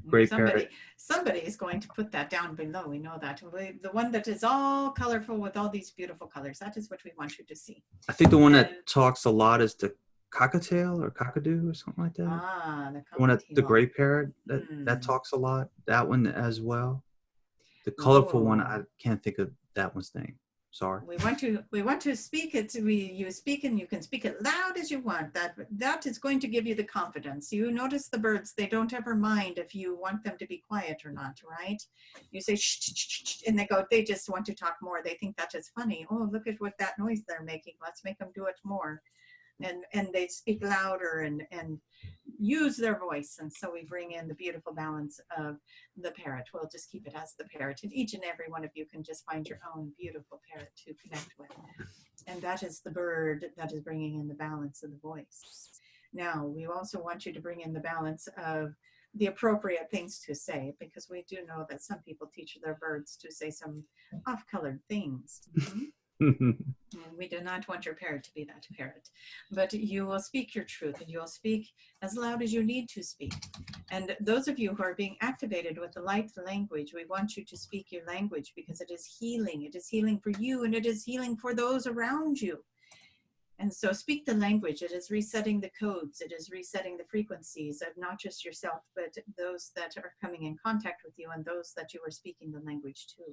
great parrot. Somebody is going to put that down below. We know that. The one that is all colorful with all these beautiful colors. That is what we want you to see. I think the one that talks a lot is the cockatiel or cockadoo or something like that. Ah, the cockatiel. One of the gray parrot that talks a lot. That one as well. The colorful one, I can't think of that one's name. Sorry. We want to speak it. You speak and you can speak it loud as you want. That is going to give you the confidence. You notice the birds, they don't ever mind if you want them to be quiet or not, right? You say shh, shh, shh, shh, and they just want to talk more. They think that is funny. Oh, look at what that noise they're making. Let's make them do it more. And they speak louder and use their voice. And so we bring in the beautiful balance of the parrot. We'll just keep it as the parrot. And each and every one of you can just find your own beautiful parrot to connect with. And that is the bird that is bringing in the balance of the voice. Now, we also want you to bring in the balance of the appropriate things to say, because we do know that some people teach their birds to say some off-colored things. Mm-hmm. And we do not want your parrot to be that parrot, but you will speak your truth and you'll speak as loud as you need to speak. And those of you who are being activated with the light language, we want you to speak your language because it is healing. It is healing for you and it is healing for those around you. And so speak the language. It is resetting the codes. It is resetting the frequencies of not just yourself, but those that are coming in contact with you and those that you are speaking the language to.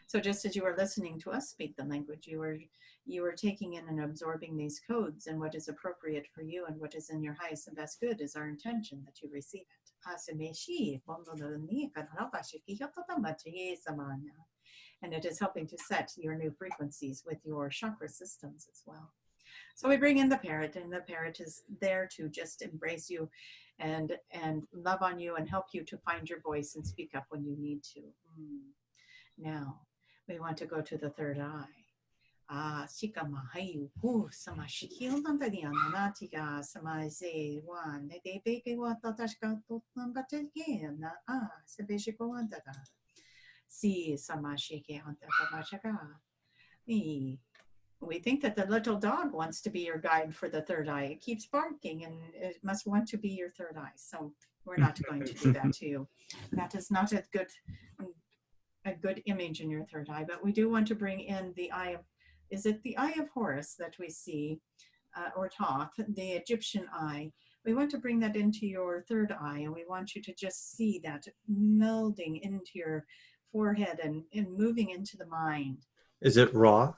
So just as you are listening to us speak the language, you are taking in and absorbing these codes, and what is appropriate for you and what is in your highest and best good is our intention that you receive it. And it is helping to set your new frequencies with your chakra systems as well. So we bring in the parrot, and the parrot is there to just embrace you and love on you and help you to find your voice and speak up when you need to. Now, we want to go to the third eye. Shika mahayu hu sama shikil nandariana natiga sama ze one de beke wata tashka totangatena sebeshiko andada. Si sama shike antaka. We think that the little dog wants to be your guide for the third eye. It keeps barking and it must want to be your third eye. So we're not going to do that to you. That is not a good image in your third eye, but we do want to bring in the eye of, is it the eye of Horus that we see, or Thoth, the Egyptian eye? We want to bring that into your third eye, and we want you to just see that melding into your forehead and moving into the mind. Is it Ra?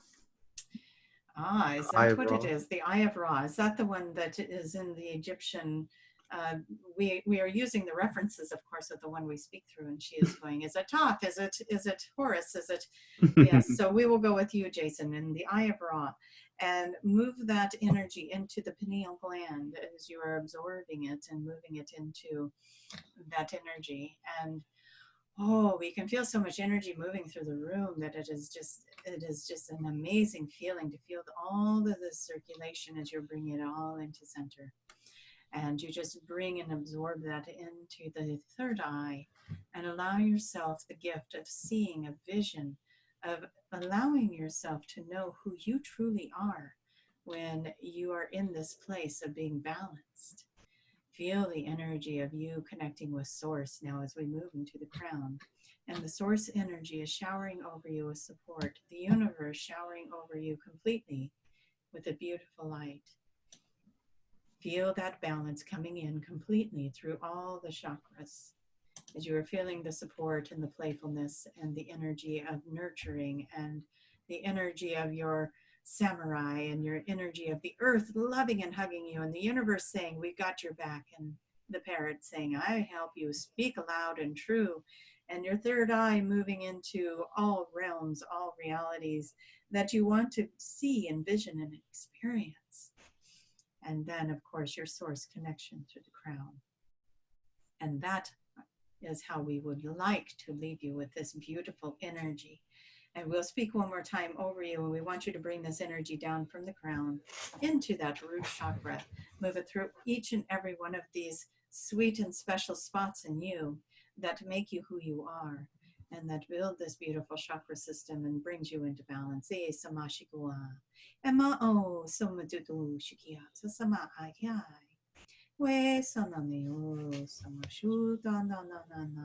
Is that what it is? The eye of Ra. Is that the one that is in the Egyptian? We are using the references, of course, of the one we speak through, and she is going, is it Thoth? Is it Horus? Is it? Yes. So we will go with you, Jason, in the eye of Ra, and move that energy into the pineal gland as you are absorbing it and moving it into that energy. And we can feel so much energy moving through the room that it is just an amazing feeling to feel all of the circulation as you're bringing it all into center. And you just bring and absorb that into the third eye and allow yourself the gift of seeing a vision, of allowing yourself to know who you truly are when you are in this place of being balanced. Feel the energy of you connecting with Source now as we move into the crown. And the Source energy is showering over you with support. The universe showering over you completely with a beautiful light. Feel that balance coming in completely through all the chakras as you are feeling the support and the playfulness and the energy of nurturing and the energy of your samurai and your energy of the earth loving and hugging you and the universe saying, we've got your back, and the parrot saying, I help you speak loud and true, and your third eye moving into all realms, all realities that you want to see and vision and experience. And then, of course, your source connection through the crown. And that is how we would like to leave you with this beautiful energy. And we'll speak one more time over you, and we want you to bring this energy down from the crown into that root chakra. Move it through each and every one of these sweet and special spots in you that make you who you are, and that build this beautiful chakra system and brings you into balance. Samashikua. Emma o somadudu shikia. Sama ayai. We sananeo samashuda na na na na na.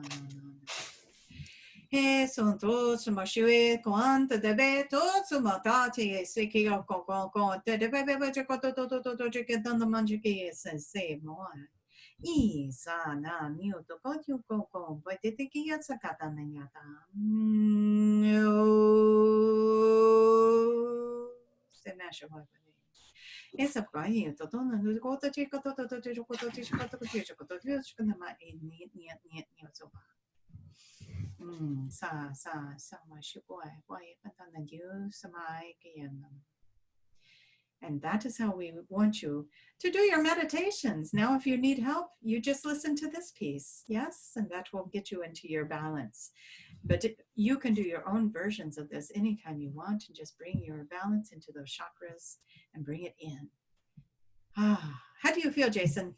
He son to samashue quanta de beto sumatati siki of con de bebe chicoto to chicken the manjiki se more. Isa na mute got you go, but the tikia sakata nanyata. Semasha. It's a crying to don't go to chico to and that is how we want you to do your meditations. Now, if you need help, you just listen to this piece. Yes, and that will get you into your balance. But you can do your own versions of this anytime you want and just bring your balance into those chakras and bring it in. How do you feel, Jason?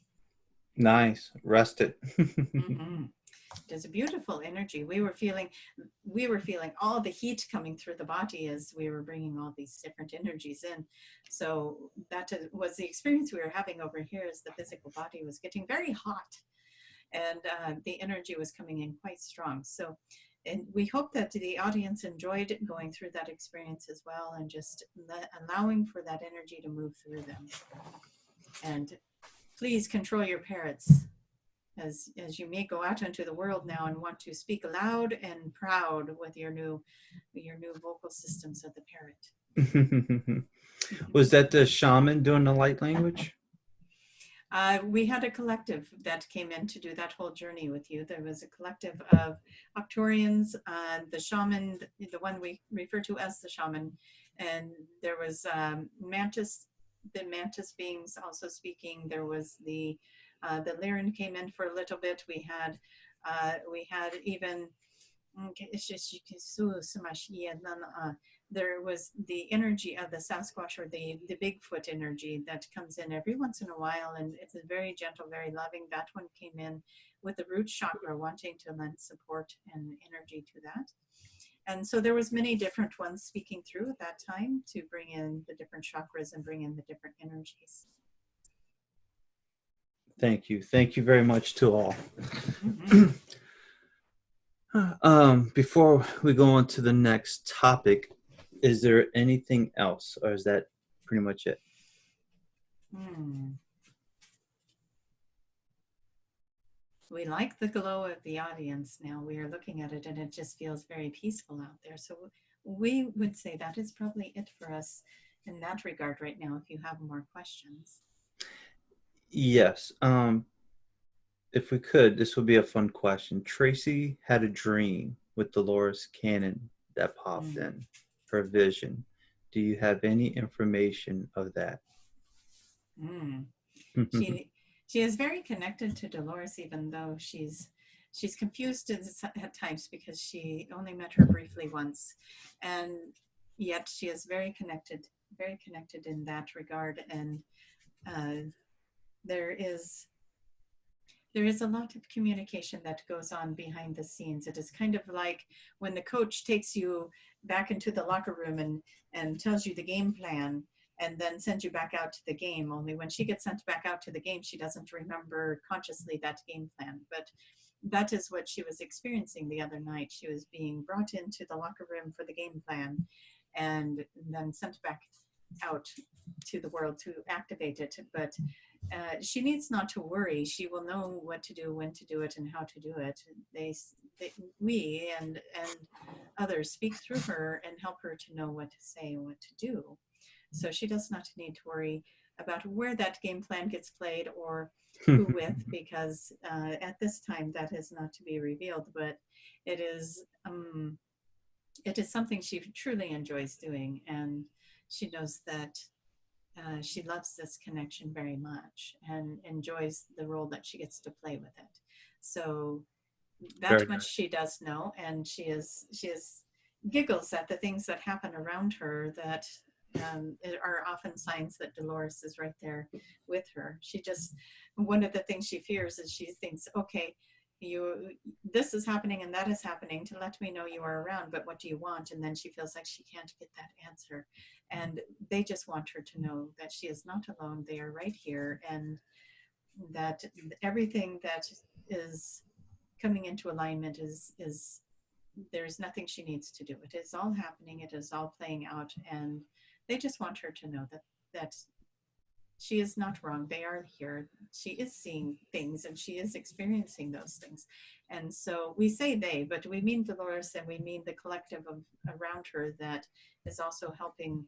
Nice. Rested. Mm-hmm. There's a beautiful energy. We were feeling all the heat coming through the body as we were bringing all these different energies in. So that was the experience we were having over here, is the physical body was getting very hot, and the energy was coming in quite strong. So, and we hope that the audience enjoyed going through that experience as well, and just allowing for that energy to move through them. And please control your parrots, as you may go out into the world now and want to speak loud and proud with your new vocal systems of the parrot. Was that the shaman doing the light language? We had a collective that came in to do that whole journey with you. There was a collective of Octorians, the shaman, the one we refer to as the shaman, and there was the mantis beings also speaking. There was the Lyran came in for a little bit. We had even there was the energy of the Sasquatch, or the Bigfoot energy that comes in every once in a while, and it's a very gentle, very loving. That one came in with the root chakra, wanting to lend support and energy to that. And so there was many different ones speaking through at that time to bring in the different chakras and bring in the different energies. Thank you. Thank you very much to all. Before we go on to the next topic, is there anything else, or is that pretty much it? We like the glow of the audience now. We are looking at it and it just feels very peaceful out there. So we would say that is probably it for us in that regard right now, if you have more questions. Yes. If we could, this would be a fun question. Tracie had a dream with Dolores Cannon that popped in her vision. Do you have any information of that? She is very connected to Dolores, even though she's confused at times because she only met her briefly once, and yet she is very connected in that regard. And there is a lot of communication that goes on behind the scenes. It is kind of like when the coach takes you back into the locker room and tells you the game plan, and then sends you back out to the game. Only when she gets sent back out to the game, she doesn't remember consciously that game plan. But that is what she was experiencing the other night. She was being brought into the locker room for the game plan, and then sent back out to the world to activate it. But she needs not to worry. She will know what to do, when to do it, and how to do it. We and others speak through her and help her to know what to say and what to do. So she does not need to worry about where that game plan gets played or who with, because at this time that is not to be revealed. But it is something she truly enjoys doing, and she knows that she loves this connection very much and enjoys the role that she gets to play with it. So That Very much nice. she does know, and she is giggles at the things that happen around her that are often signs that Dolores is right there with her. She just, one of the things she fears is she thinks, okay, you, this is happening and that is happening to let me know you are around, but what do you want? And then she feels like she can't get that answer, and they just want her to know that she is not alone. They are right here, and that everything that is coming into alignment is there's nothing she needs to do. It is all happening. It is all playing out, and they just want her to know that she is not wrong. They are here. She is seeing things, and she is experiencing those things. And so we say they, but we mean Dolores, and we mean the collective of around her that is also helping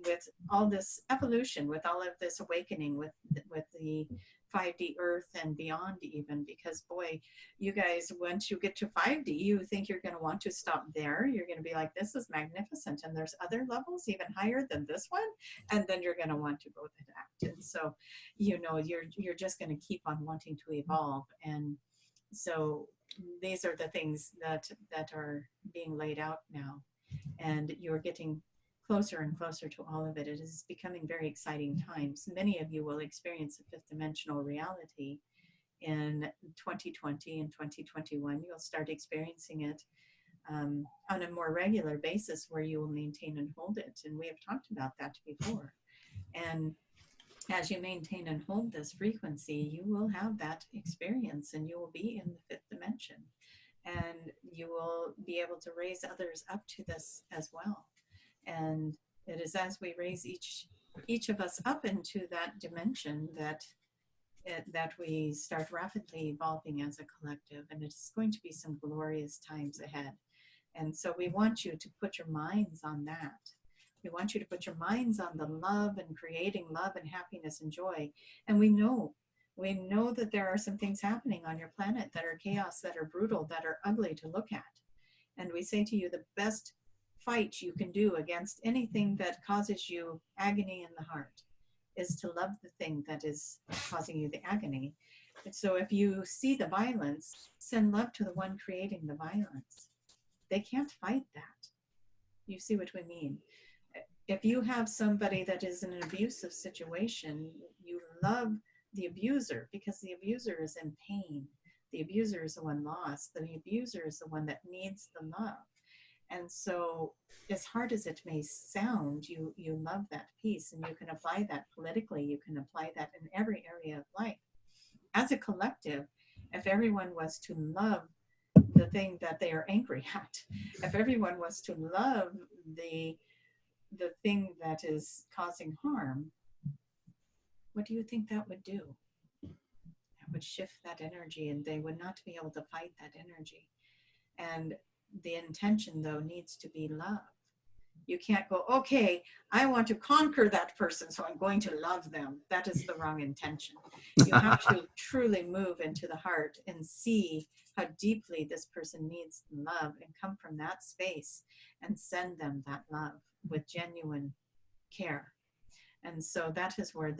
with all this evolution, with all of this awakening, with the 5D Earth and beyond, even, because boy, you guys, once you get to 5D, you think you're going to want to stop there. You're going to be like, this is magnificent, and there's other levels even higher than this one, and then you're going to want to go to that. And so, you know, you're just going to keep on wanting to evolve. And so these are the things that are being laid out now, and you're getting closer and closer to all of it. It is becoming very exciting times. Many of you will experience a fifth dimensional reality in 2020 and 2021. You'll start experiencing it on a more regular basis, where you will maintain and hold it. And we have talked about that before. And as you maintain and hold this frequency, you will have that experience, and you will be in the fifth dimension. And you will be able to raise others up to this as well. And it is as we raise each of us up into that dimension that we start rapidly evolving as a collective, and it's going to be some glorious times ahead. And so we want you to put your minds on that. We want you to put your minds on the love and creating love and happiness and joy. And we know that there are some things happening on your planet that are chaos, that are brutal, that are ugly to look at. And we say to you, the best fight you can do against anything that causes you agony in the heart is to love the thing that is causing you the agony. And so if you see the violence, send love to the one creating the violence. They can't fight that. You see what we mean? If you have somebody that is in an abusive situation, you love the abuser, because the abuser is in pain. The abuser is the one lost. The abuser is the one that needs the love. And so, as hard as it may sound, you love that piece, and you can apply that politically. You can apply that in every area of life. As a collective, if everyone was to love the thing that they are angry at, if everyone was to love the thing that is causing harm, what do you think that would do? That would shift that energy, and they would not be able to fight that energy. And the intention, though, needs to be love. You can't go, okay, I want to conquer that person, so I'm going to love them. That is the wrong intention. You have to truly move into the heart and see how deeply this person needs love, and come from that space and send them that love with genuine care. And so that is where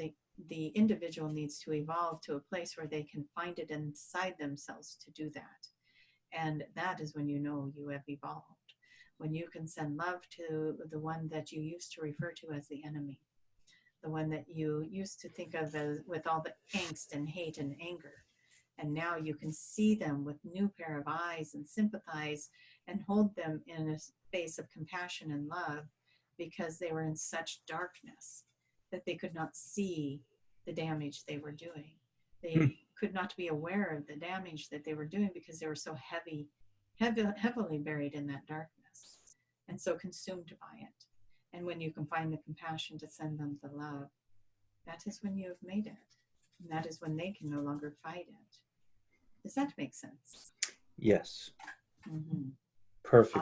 the individual needs to evolve to a place where they can find it inside themselves to do that. And that is when you know you have evolved. When you can send love to the one that you used to refer to as the enemy, the one that you used to think of as with all the angst and hate and anger. And now you can see them with new pair of eyes and sympathize and hold them in a space of compassion and love, because they were in such darkness that they could not see the damage they were doing. They could not be aware of the damage that they were doing, because they were so heavily buried in that darkness, and so consumed by it. And when you can find the compassion to send them the love, that is when you have made it. And that is when they can no longer fight it. Does that make sense? Yes. Mm-hmm. Perfect.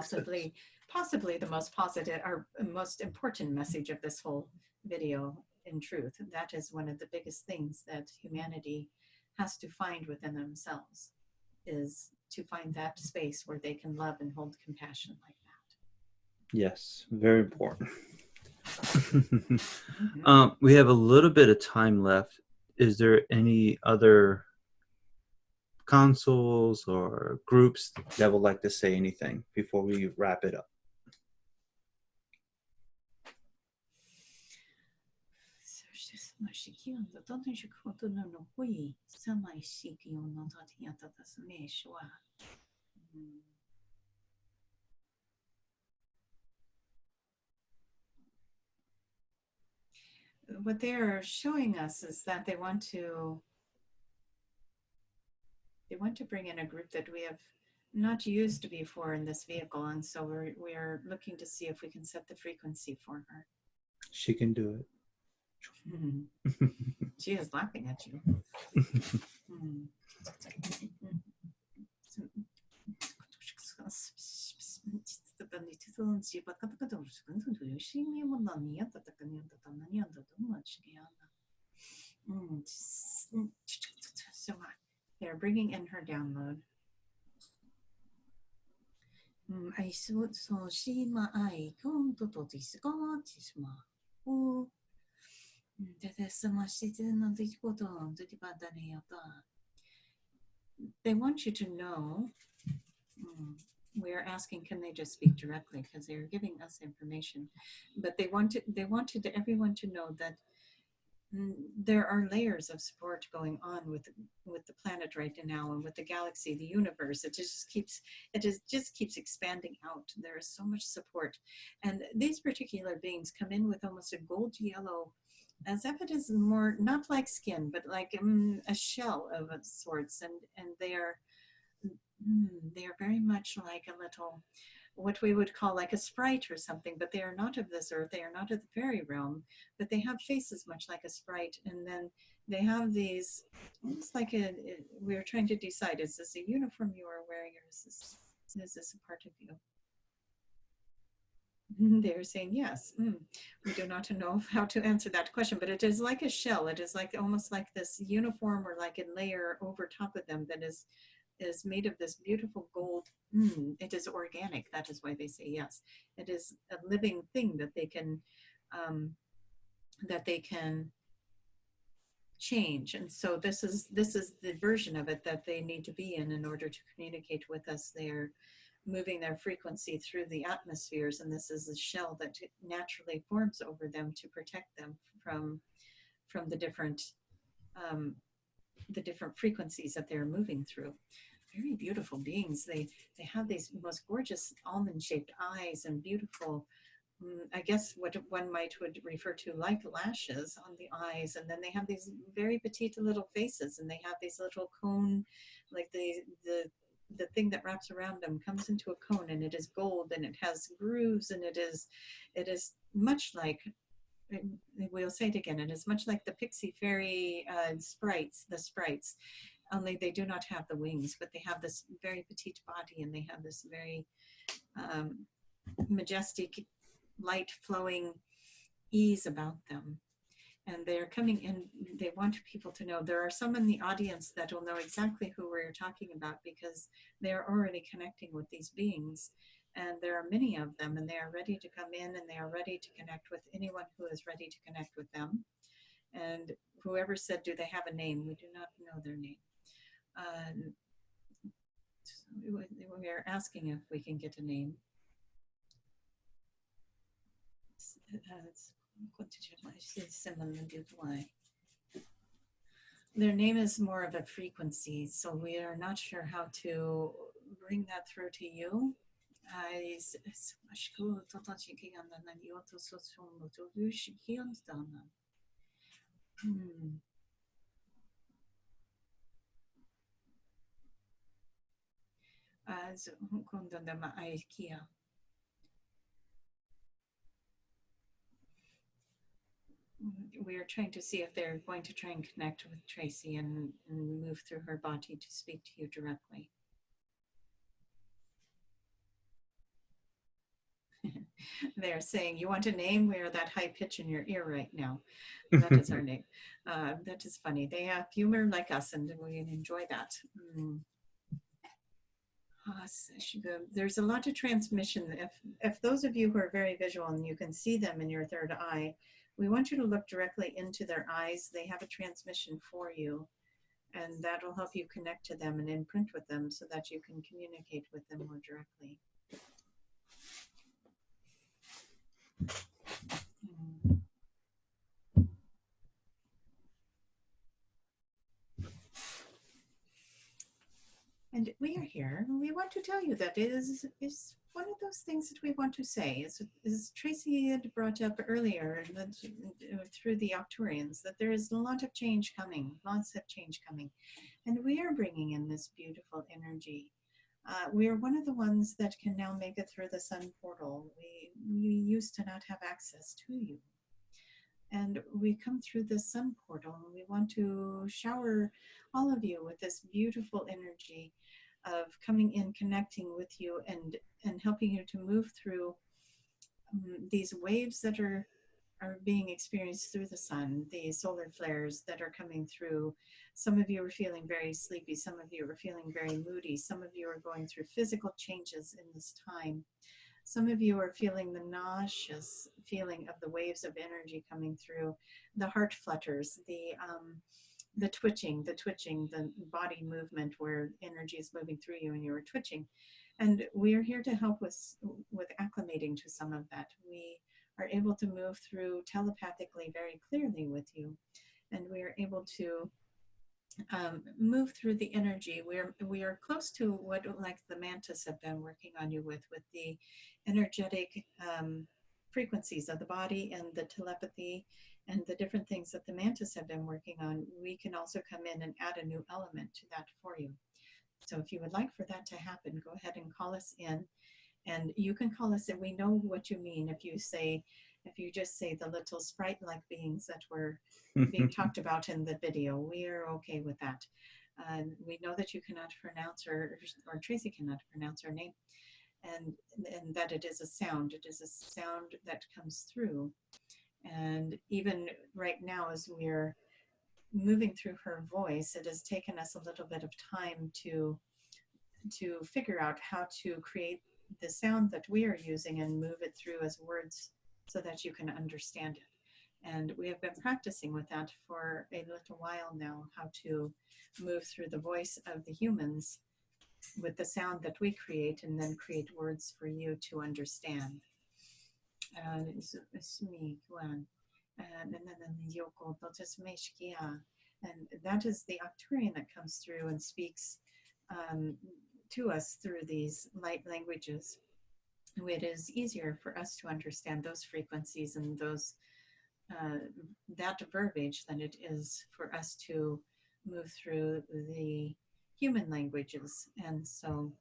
Possibly the most positive or most important message of this whole video, in truth. That is one of the biggest things that humanity has to find within themselves, is to find that space where they can love and hold compassion like that. Yes, very important. We have a little bit of time left. Is there any other consuls or groups that would like to say anything before we wrap it up? What they're showing us is that they want to bring in a group that we have not used before in this vehicle, and so we're looking to see if we can set the frequency for her. She can do it. She is laughing at you. So they're bringing in her download. They want you to know. We're asking, can they just speak directly, because they're giving us information, but they wanted everyone to know that there are layers of support going on with the planet right now, and with the galaxy, the universe. It just keeps expanding out. There is so much support, and these particular beings come in with almost a gold yellow, as if it is more not like skin, but like a shell of sorts, and they are very much like a little, what we would call like a sprite or something, but they are not of this earth. They are not of the fairy realm, but they have faces much like a sprite. And then they have these, almost like we're trying to decide, is this a uniform you are wearing, or is this a part of you? They're saying yes. We do not know how to answer that question, but it is like a shell. It is like almost like this uniform, or like a layer over top of them that is made of this beautiful gold. It is organic. That is why they say yes. It is a living thing that they can change. And so this is the version of it that they need to be in order to communicate with us. They're moving their frequency through the atmospheres, and this is a shell that naturally forms over them to protect them from the different frequencies that they're moving through. Very beautiful beings. They have these most gorgeous almond-shaped eyes and beautiful, I guess what one would refer to like lashes on the eyes, and then they have these very petite little faces, and they have these little cone, like the thing that wraps around them comes into a cone, and it is gold, and it has grooves, and it is much like, we'll say it again, it is much like the pixie fairy sprites, only they do not have the wings, but they have this very petite body, and they have this very majestic, light flowing ease about them. And they're coming in, they want people to know. There are some in the audience that will know exactly who we're talking about, because they're already connecting with these beings. And there are many of them, and they are ready to come in, and they are ready to connect with anyone who is ready to connect with them. And whoever said, do they have a name? We do not know their name. So we are asking if we can get a name. Their name is more of a frequency, so we are not sure how to bring that through to you. We are trying to see if they're going to try and connect with Tracie and move through her body to speak to you directly. They're saying, you want a name? We are that high pitch in your ear right now. That is our name. That is funny. They have humor like us, and we enjoy that. There's a lot of transmission. If those of you who are very visual and you can see them in your third eye, we want you to look directly into their eyes. They have a transmission for you. And that will help you connect to them and imprint with them so that you can communicate with them more directly. Mm. And we are here. We want to tell you that is one of those things that we want to say. As Tracie had brought up earlier, that through the Octurians, that there is a lot of change coming, lots of change coming. And we are bringing in this beautiful energy. We are one of the ones that can now make it through the sun portal. We used to not have access to you. And we come through the sun portal, and we want to shower all of you with this beautiful energy of coming in, connecting with you, and helping you to move through these waves that are being experienced through the sun, the solar flares that are coming through. Some of you are feeling very sleepy. Some of you are feeling very moody. Some of you are going through physical changes in this time. Some of you are feeling the nauseous feeling of the waves of energy coming through, the heart flutters, the twitching, the body movement where energy is moving through you and you are twitching. And we are here to help with acclimating to some of that. We are able to move through telepathically very clearly with you. And we are able to move through the energy. We are close to what like the mantis have been working on you with the energetic frequencies of the body and the telepathy and the different things that the mantis have been working on. We can also come in and add a new element to that for you. So if you would like for that to happen, go ahead and call us in. And you can call us, and we know what you mean if you just say the little sprite-like beings that were being talked about in the video. We are okay with that. We know that you cannot pronounce, or Tracie cannot pronounce her name, and that it is a sound. It is a sound that comes through. And even right now, as we're moving through her voice, it has taken us a little bit of time to figure out how to create the sound that we are using and move it through as words so that you can understand it. And we have been practicing with that for a little while now, how to move through the voice of the humans with the sound that we create and then create words for you to understand. And that is the Octurian that comes through and speaks to us through these light languages. It is easier for us to understand those frequencies and those that verbiage than it is for us to move through the human languages. And so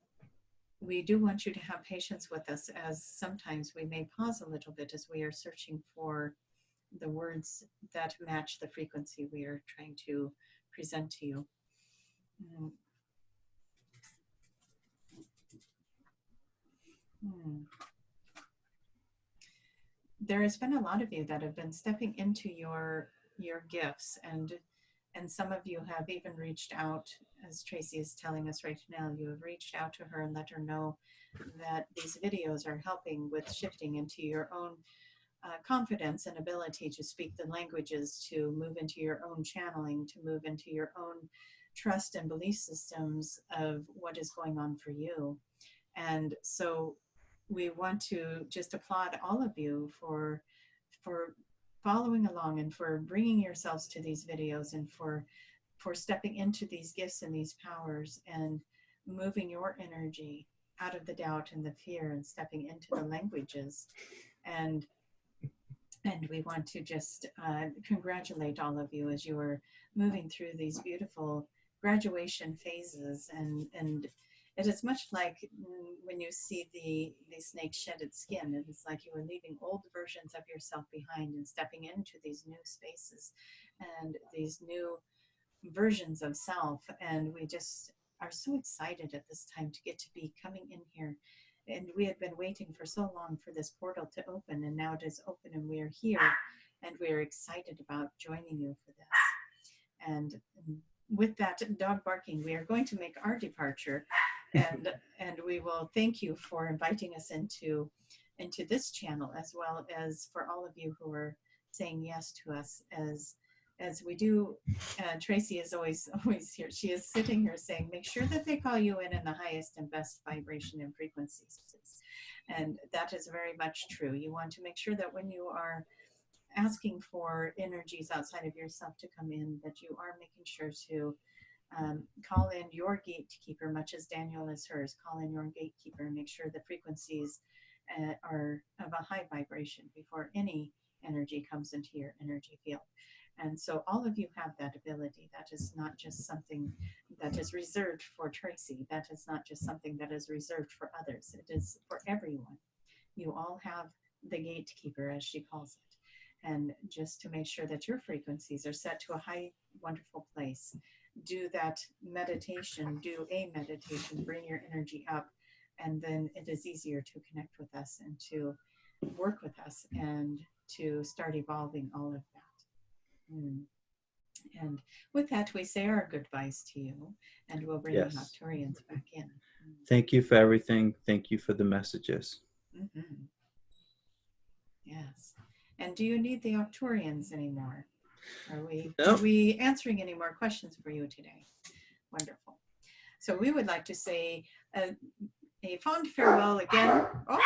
we do want you to have patience with us, as sometimes we may pause a little bit as we are searching for the words that match the frequency we are trying to present to you. There has been a lot of you that have been stepping into your gifts, and some of you have even reached out, as Tracie is telling us right now. You have reached out to her and let her know that these videos are helping with shifting into your own confidence and ability to speak the languages, to move into your own channeling, to move into your own trust and belief systems of what is going on for you. And so we want to just applaud all of you for following along and for bringing yourselves to these videos and for stepping into these gifts and these powers and moving your energy out of the doubt and the fear and stepping into the languages. And we want to just congratulate all of you as you are moving through these beautiful graduation phases. And it is much like when you see the snake shed its skin. It is like you are leaving old versions of yourself behind and stepping into these new spaces and these new versions of self. And we just are so excited at this time to get to be coming in here. And we had been waiting for so long for this portal to open, and now it is open and we are here, and we are excited about joining you for this. And with that dog barking, we are going to make our departure, and we will thank you for inviting us into this channel, as well as for all of you who are saying yes to us as as we do, Tracie is always here. She is sitting here saying, make sure that they call you in the highest and best vibration and frequencies. And that is very much true. You want to make sure that when you are asking for energies outside of yourself to come in, that you are making sure to call in your gatekeeper, much as Daniel is hers. Call in your gatekeeper and make sure the frequencies are of a high vibration before any energy comes into your energy field. And so all of you have that ability. That is not just something that is reserved for Tracie. That is not just something that is reserved for others. It is for everyone. You all have the gatekeeper, as she calls it. And just to make sure that your frequencies are set to a high, wonderful place, do that meditation, do a meditation, bring your energy up, and then it is easier to connect with us and to work with us and to start evolving all of that. And with that, we say our goodbyes to you, and we'll bring the Arcturians back in. Thank you for everything. Thank you for the messages. Yes. And do you need the Arcturians anymore? Are Nope. we answering any more questions for you today? Wonderful. So we would like to say a fond farewell again. Oh,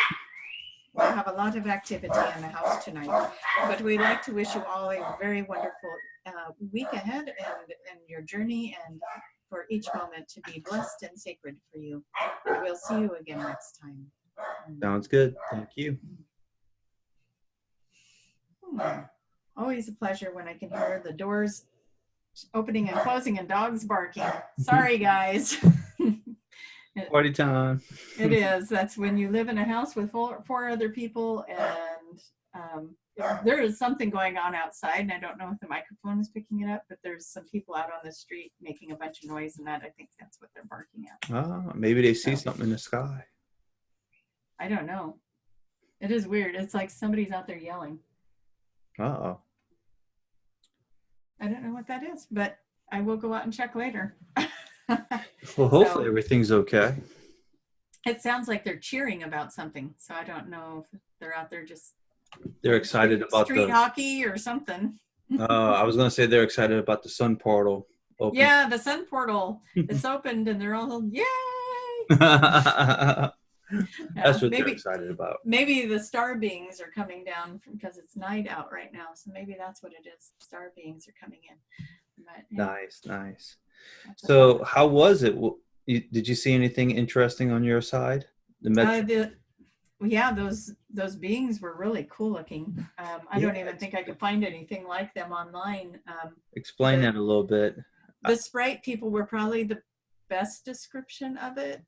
we have a lot of activity in the house tonight, but we'd like to wish you all a very wonderful week ahead and your journey, and for each moment to be blessed and sacred for you. And we'll see you again next time. Sounds good. Thank you. Always a pleasure when I can hear the doors opening and closing and dogs barking. Sorry, guys. Party time. It is. That's when you live in a house with four other people, and there is something going on outside, and I don't know if the microphone is picking it up, but there's some people out on the street making a bunch of noise, and I think that's what they're barking at. Maybe they see something in the sky. I don't know. It is weird. It's like somebody's out there yelling. Uh-oh. I don't know what that is, but I will go out and check later. Well, hopefully everything's okay. It sounds like they're cheering about something, so I don't know if they're out there just... They're excited about street hockey or something. I was going to say they're excited about the sun portal opening. Yeah, the sun portal. It's opened and they're all, yay! That's what they're excited about. Maybe the star beings are coming down because it's night out right now. So maybe that's what it is. Star beings are coming in. But, yeah. Nice. So how was it? Did you see anything interesting on your side? Yeah, those beings were really cool looking. I don't even think I could find anything like them online. Explain that a little bit. The sprite people were probably the best description of it.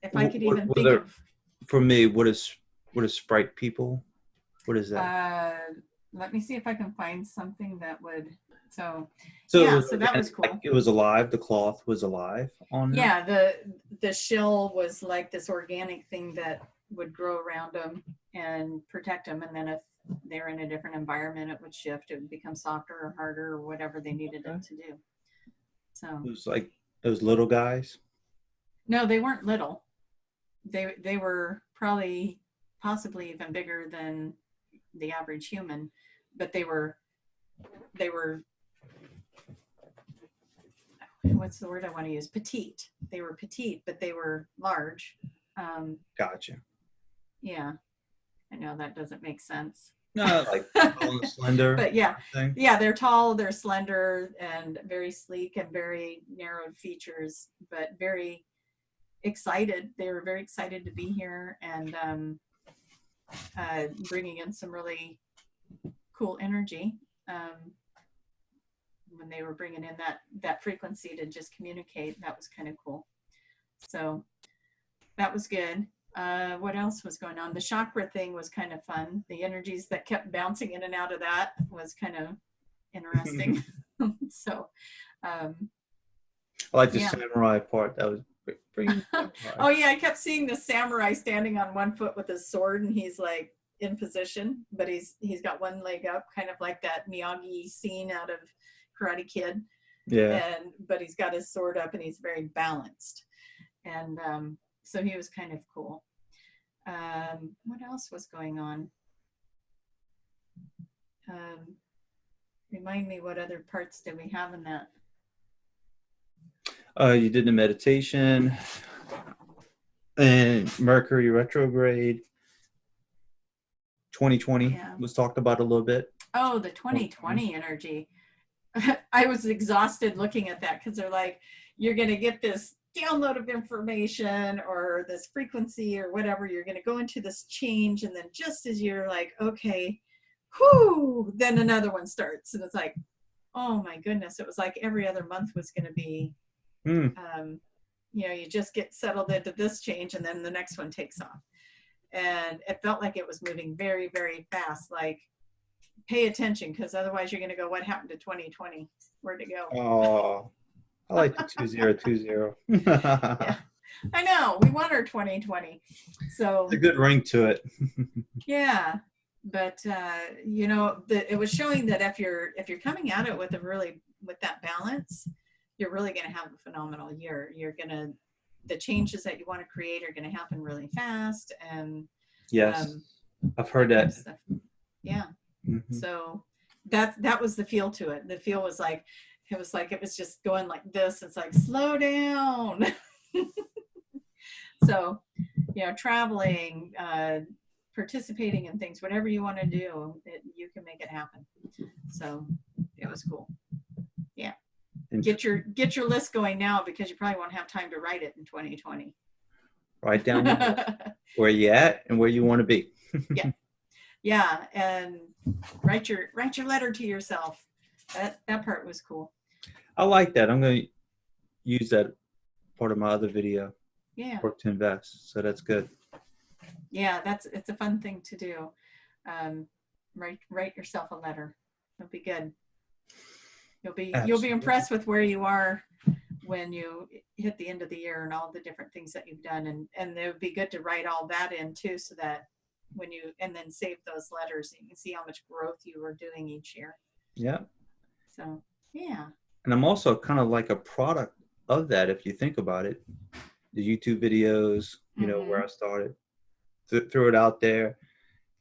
If I could even think of... For me, what is sprite people? What is that? Let me see if I can find something that would... So that was cool. Like it was alive. The cloth was alive on it. Yeah, the shell was like this organic thing that would grow around them and protect them. And then if they're in a different environment, it would shift. It would become softer or harder or whatever they needed it to do. So it was like those little guys. No, they weren't little. They were possibly even bigger than the average human, but they were. What's the word I want to use? Petite. They were petite, but they were large. Gotcha. Yeah, I know that doesn't make sense. No, like tall and slender. But yeah, they're tall, they're slender, and very sleek and very narrowed features, but very excited. They were very excited to be here and bringing in some really cool energy. When they were bringing in that frequency to just communicate, that was kind of cool. So that was good. What else was going on? The chakra thing was kind of fun. The energies that kept bouncing in and out of that was kind of interesting. So I like the samurai part. That was pretty Oh yeah, I kept seeing the samurai standing on one foot with his sword, and he's like in position, but he's got one leg up, kind of like that Miyagi scene out of Karate Kid. Yeah. But he's got his sword up and he's very balanced. And so he was kind of cool. What else was going on? Remind me, what other parts did we have in that? You did the meditation and Mercury Retrograde. 2020 was talked about a little bit. Oh, the 2020 energy. I was exhausted looking at that because they're like, you're going to get this download of information or this frequency or whatever. You're going to go into this change. And then just as you're like, okay, whoo, then another one starts. And it's like, oh my goodness. It was like every other month was going to be, you know, you just get settled into this change and then the next one takes off. And it felt like it was moving very, very fast. Like, pay attention, because otherwise you're going to go, what happened to 2020? Where'd it go? Oh, I like the 2020. Yeah, I know. We want our 2020. So it's a good ring to it. Yeah, but you know, it was showing that if you're coming at it with that balance, you're really going to have a phenomenal year. The changes that you want to create are going to happen really fast. And yes, I've heard that. Yeah. Mm-hmm. So that was the feel to it. The feel was like, it was just going like this. It's like, slow down. So, you know, traveling, participating in things, whatever you want to do, you can make it happen. So it was cool. Yeah. Get your list going now, because you probably won't have time to write it in 2020. Write down where you at and where you want to be. Yeah, and write your letter to yourself. That part was cool. I like that. I'm going to use that part of my other video. Yeah. Work to invest. So that's good. Yeah, it's a fun thing to do. Write yourself a letter. It'll be good. You'll be impressed with where you are when you hit the end of the year and all the different things that you've done, and it would be good to write all that in too, so that and then save those letters, and you can see how much growth you were doing each year. Yeah. So yeah. And I'm also kind of like a product of that, if you think about it. The YouTube videos, you know, where I started, threw it out there,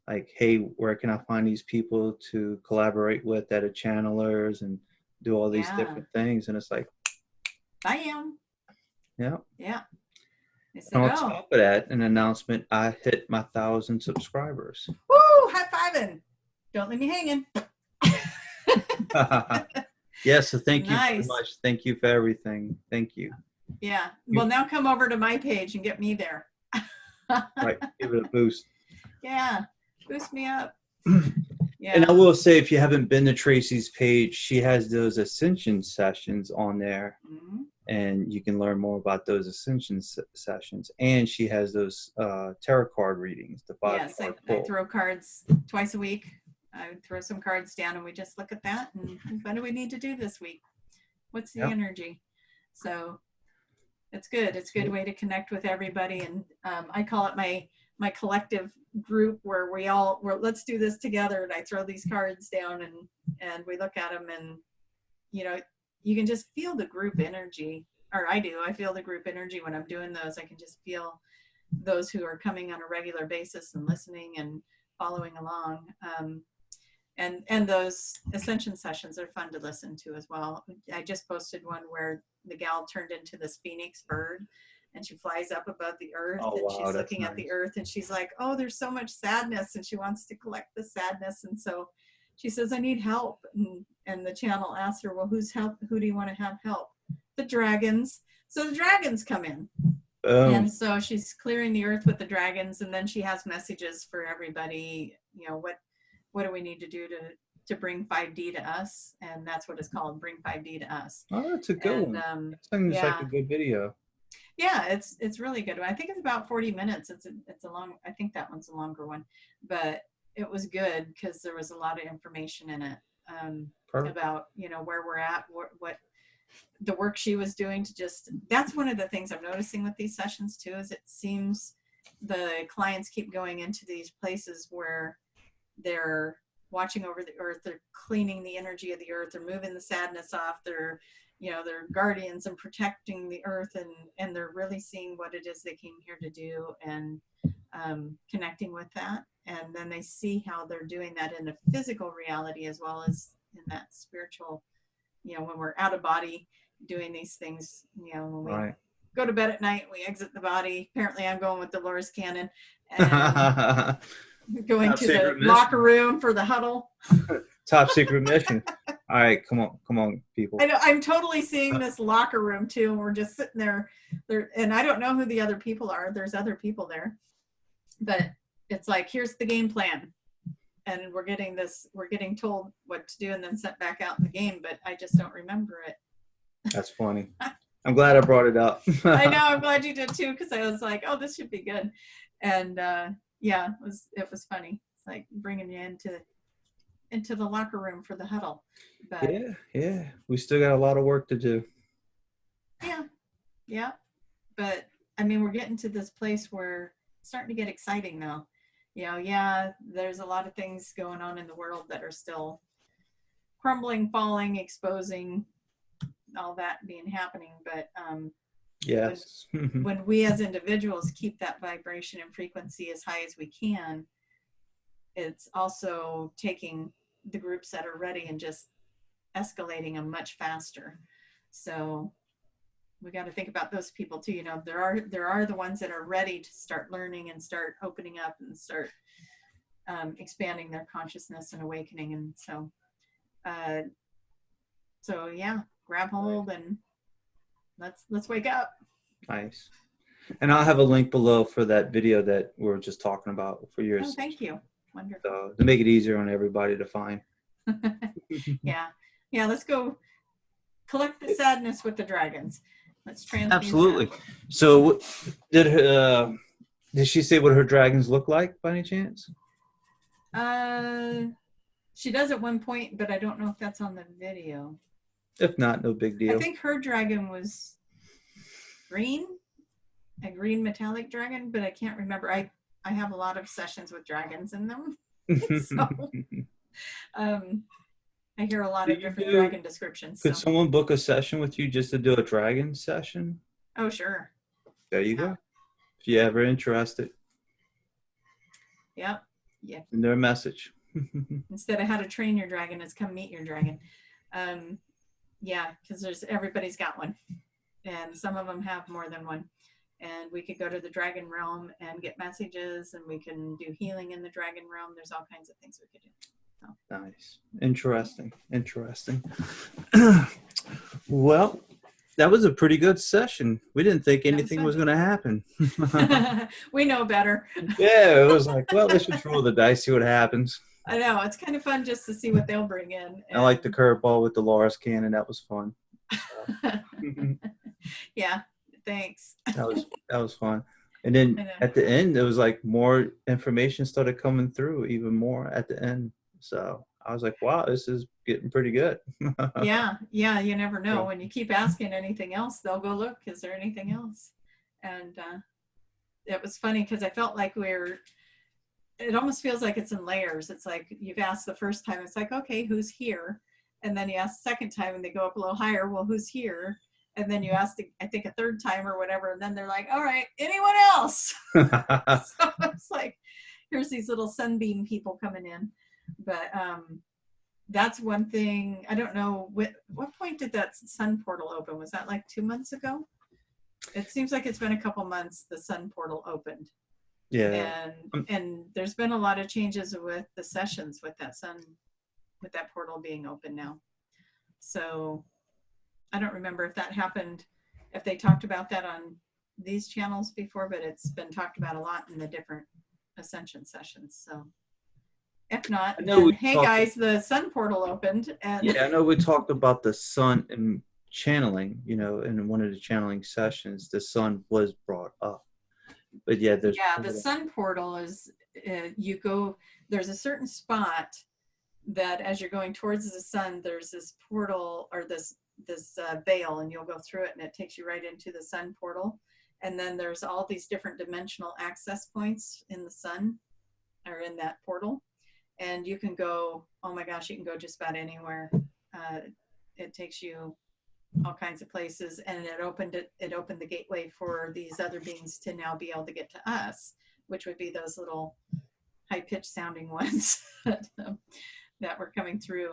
like, hey, where can I find these people to collaborate with that are channelers and do all these different things? And it's like, I am. Yeah. Yeah. And on top of that, an announcement, I hit my 1,000 subscribers. Woo! High-fiving. Don't leave me hanging. Yes, so thank you very much. Thank you for everything. Thank you. Yeah. Well, now come over to my page and get me there. Right. Give it a boost. Yeah. Boost me up. Yeah. And I will say, if you haven't been to Tracie's page, she has those Ascension sessions on there. And you can learn more about those Ascension sessions. And she has those tarot card readings. Yes, I throw cards twice a week. I would throw some cards down and we just look at that. And what do we need to do this week? What's the energy? So it's good. It's a good way to connect with everybody. And I call it my collective group, where let's do this together. And I throw these cards down and we look at them, and, you know, you can just feel the group energy, or I do. I feel the group energy when I'm doing those. I can just feel those who are coming on a regular basis and listening and following along. And those Ascension sessions are fun to listen to as well. I just posted one where the gal turned into this phoenix bird, and she flies up above the earth, and she's looking at the earth, and she's like, oh, there's so much sadness, and she wants to collect the sadness. And so she says, I need help. And the channel asks her, well, who do you want to have help? The dragons. So the dragons come in. And so she's clearing the earth with the dragons, and then she has messages for everybody. You know, what do we need to do to bring 5D to us? And that's what it's called, Bring 5D to Us. Oh, that's a good one. That sounds like a good video. Yeah, it's really good. I think it's about 40 minutes. It's a long, I think that one's a longer one, but it was good because there was a lot of information in it about, you know, where we're at, what the work she was doing to just, that's one of the things I'm noticing with these sessions too, is it seems the clients keep going into these places where they're watching over the earth, they're cleaning the energy of the earth, they're moving the sadness off, they're guardians and protecting the earth, and they're really seeing what it is they came here to do, and connecting with that. And then they see how they're doing that in a physical reality as well as in that spiritual, when we're out of body doing these things, when we Right. go to bed at night, we exit the body. Apparently I'm going with Dolores Cannon and going Top to the secret locker mission. room for the huddle. Top secret mission. All right, come on, people. I know, I'm totally seeing this locker room too, and we're just sitting there, and I don't know who the other people are. There's other people there, but it's like, here's the game plan, and we're getting told what to do, and then sent back out in the game. But I just don't remember it. That's funny. I'm glad I brought it up. I know, I'm glad you did too, because I was like, oh, this should be good, and yeah, it was funny. It's like bringing you into the locker room for the huddle. But yeah, we still got a lot of work to do. Yeah, but I mean, we're getting to this place where it's starting to get exciting now. Yeah, there's a lot of things going on in the world that are still crumbling, falling, exposing, all that being happening. But Yes. when we as individuals keep that vibration and frequency as high as we can, it's also taking the groups that are ready and just escalating them much faster. So we got to think about those people too. There are the ones that are ready to start learning and start opening up and start expanding their consciousness and awakening. And so yeah, grab hold and let's wake up. Nice. And I'll have a link below for that video that we were just talking about for yours. Oh, thank you. Wonderful. So, to make it easier on everybody to find. Yeah. Let's go collect the sadness with the dragons. Let's transmute. Absolutely. That. So, did she say what her dragons look like by any chance? She does at one point, but I don't know if that's on the video. If not, no big deal. I think her dragon was green, a green metallic dragon, but I can't remember. I have a lot of sessions with dragons in them. So I hear a lot of different dragon descriptions. Could someone book a session with you just to do a dragon session? Oh, sure. There you go. If you're ever interested. Yep. Yeah. Send their message. Instead of how to train your dragon, it's come meet your dragon. Yeah, because everybody's got one, and some of them have more than one. And we could go to the dragon realm and get messages, and we can do healing in the dragon realm. There's all kinds of things we could do. So. Nice. Interesting. Well, that was a pretty good session. We didn't think anything was going to happen. We know better. Yeah, it was like, well, let's just roll the dice, see what happens. I know. It's kind of fun just to see what they'll bring in. I like the curveball with Dolores Cannon. That was fun. Yeah. Thanks. That was fun. And then at the end, there was like more information started coming through, even more at the end. So I was like, wow, this is getting pretty good. Yeah. You never know. When you keep asking anything else, they'll go look, is there anything else? And it was funny because I felt like it almost feels like it's in layers. It's like you've asked the first time, it's like, okay, who's here? And then you ask the second time and they go up a little higher, well, who's here? And then you ask, I think, a third time or whatever, and then they're like, all right, anyone else? So it's like, here's these little sunbeam people coming in. But that's one thing. I don't know, what point did that sun portal open? Was that like 2 months ago? It seems like it's been a couple months the sun portal opened. Yeah. And there's been a lot of changes with the sessions with that portal being open now. So I don't remember if that happened, if they talked about that on these channels before, but it's been talked about a lot in the different Ascension sessions. So if not, then, hey guys, the sun portal opened. And yeah, I know we talked about the sun and channeling, in one of the channeling sessions, the sun was brought up. But yeah, the sun portal is, there's a certain spot that as you're going towards the sun, there's this portal or this veil, and you'll go through it and it takes you right into the sun portal. And then there's all these different dimensional access points in the sun or in that portal. And you can go, oh my gosh, you can go just about anywhere. It takes you all kinds of places, and it opened the gateway for these other beings to now be able to get to us, which would be those little high-pitched sounding ones that were coming through.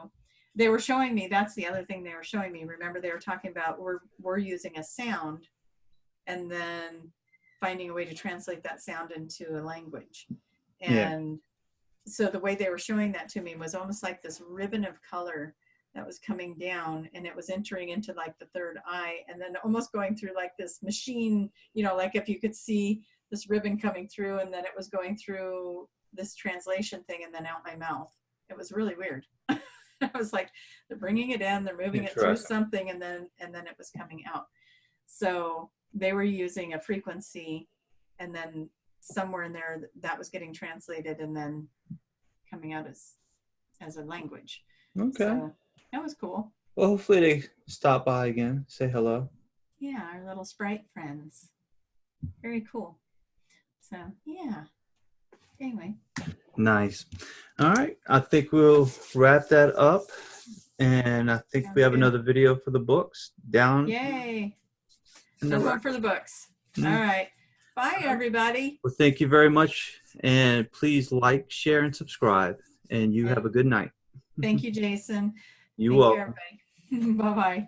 they were showing me, that's the other thing they were showing me. Remember, they were talking about we're using a sound and then finding a way to translate that sound into a language. And so the way they were showing that to me was almost like this ribbon of color that was coming down, and it was entering into like the third eye, and then almost going through like this machine, you know, like if you could see this ribbon coming through, and then it was going through this translation thing and then out my mouth. It was really weird. I was like, they're bringing it in, they're moving it through something, and then it was coming out. So they were using a frequency, and then somewhere in there that was getting translated and then coming out as a language. Okay. So that was cool. Well, hopefully they stop by again, say hello. Yeah, our little sprite friends. Very cool. So yeah. Anyway. Nice. All right. I think we'll wrap that up. And I think we have another video for the books down. Yay. We're going for the books. Mm-hmm. All right. Bye, everybody. Well, thank you very much. And please like, share, and subscribe. And you have a good night. Thank you, Jason. You're welcome. Bye-bye.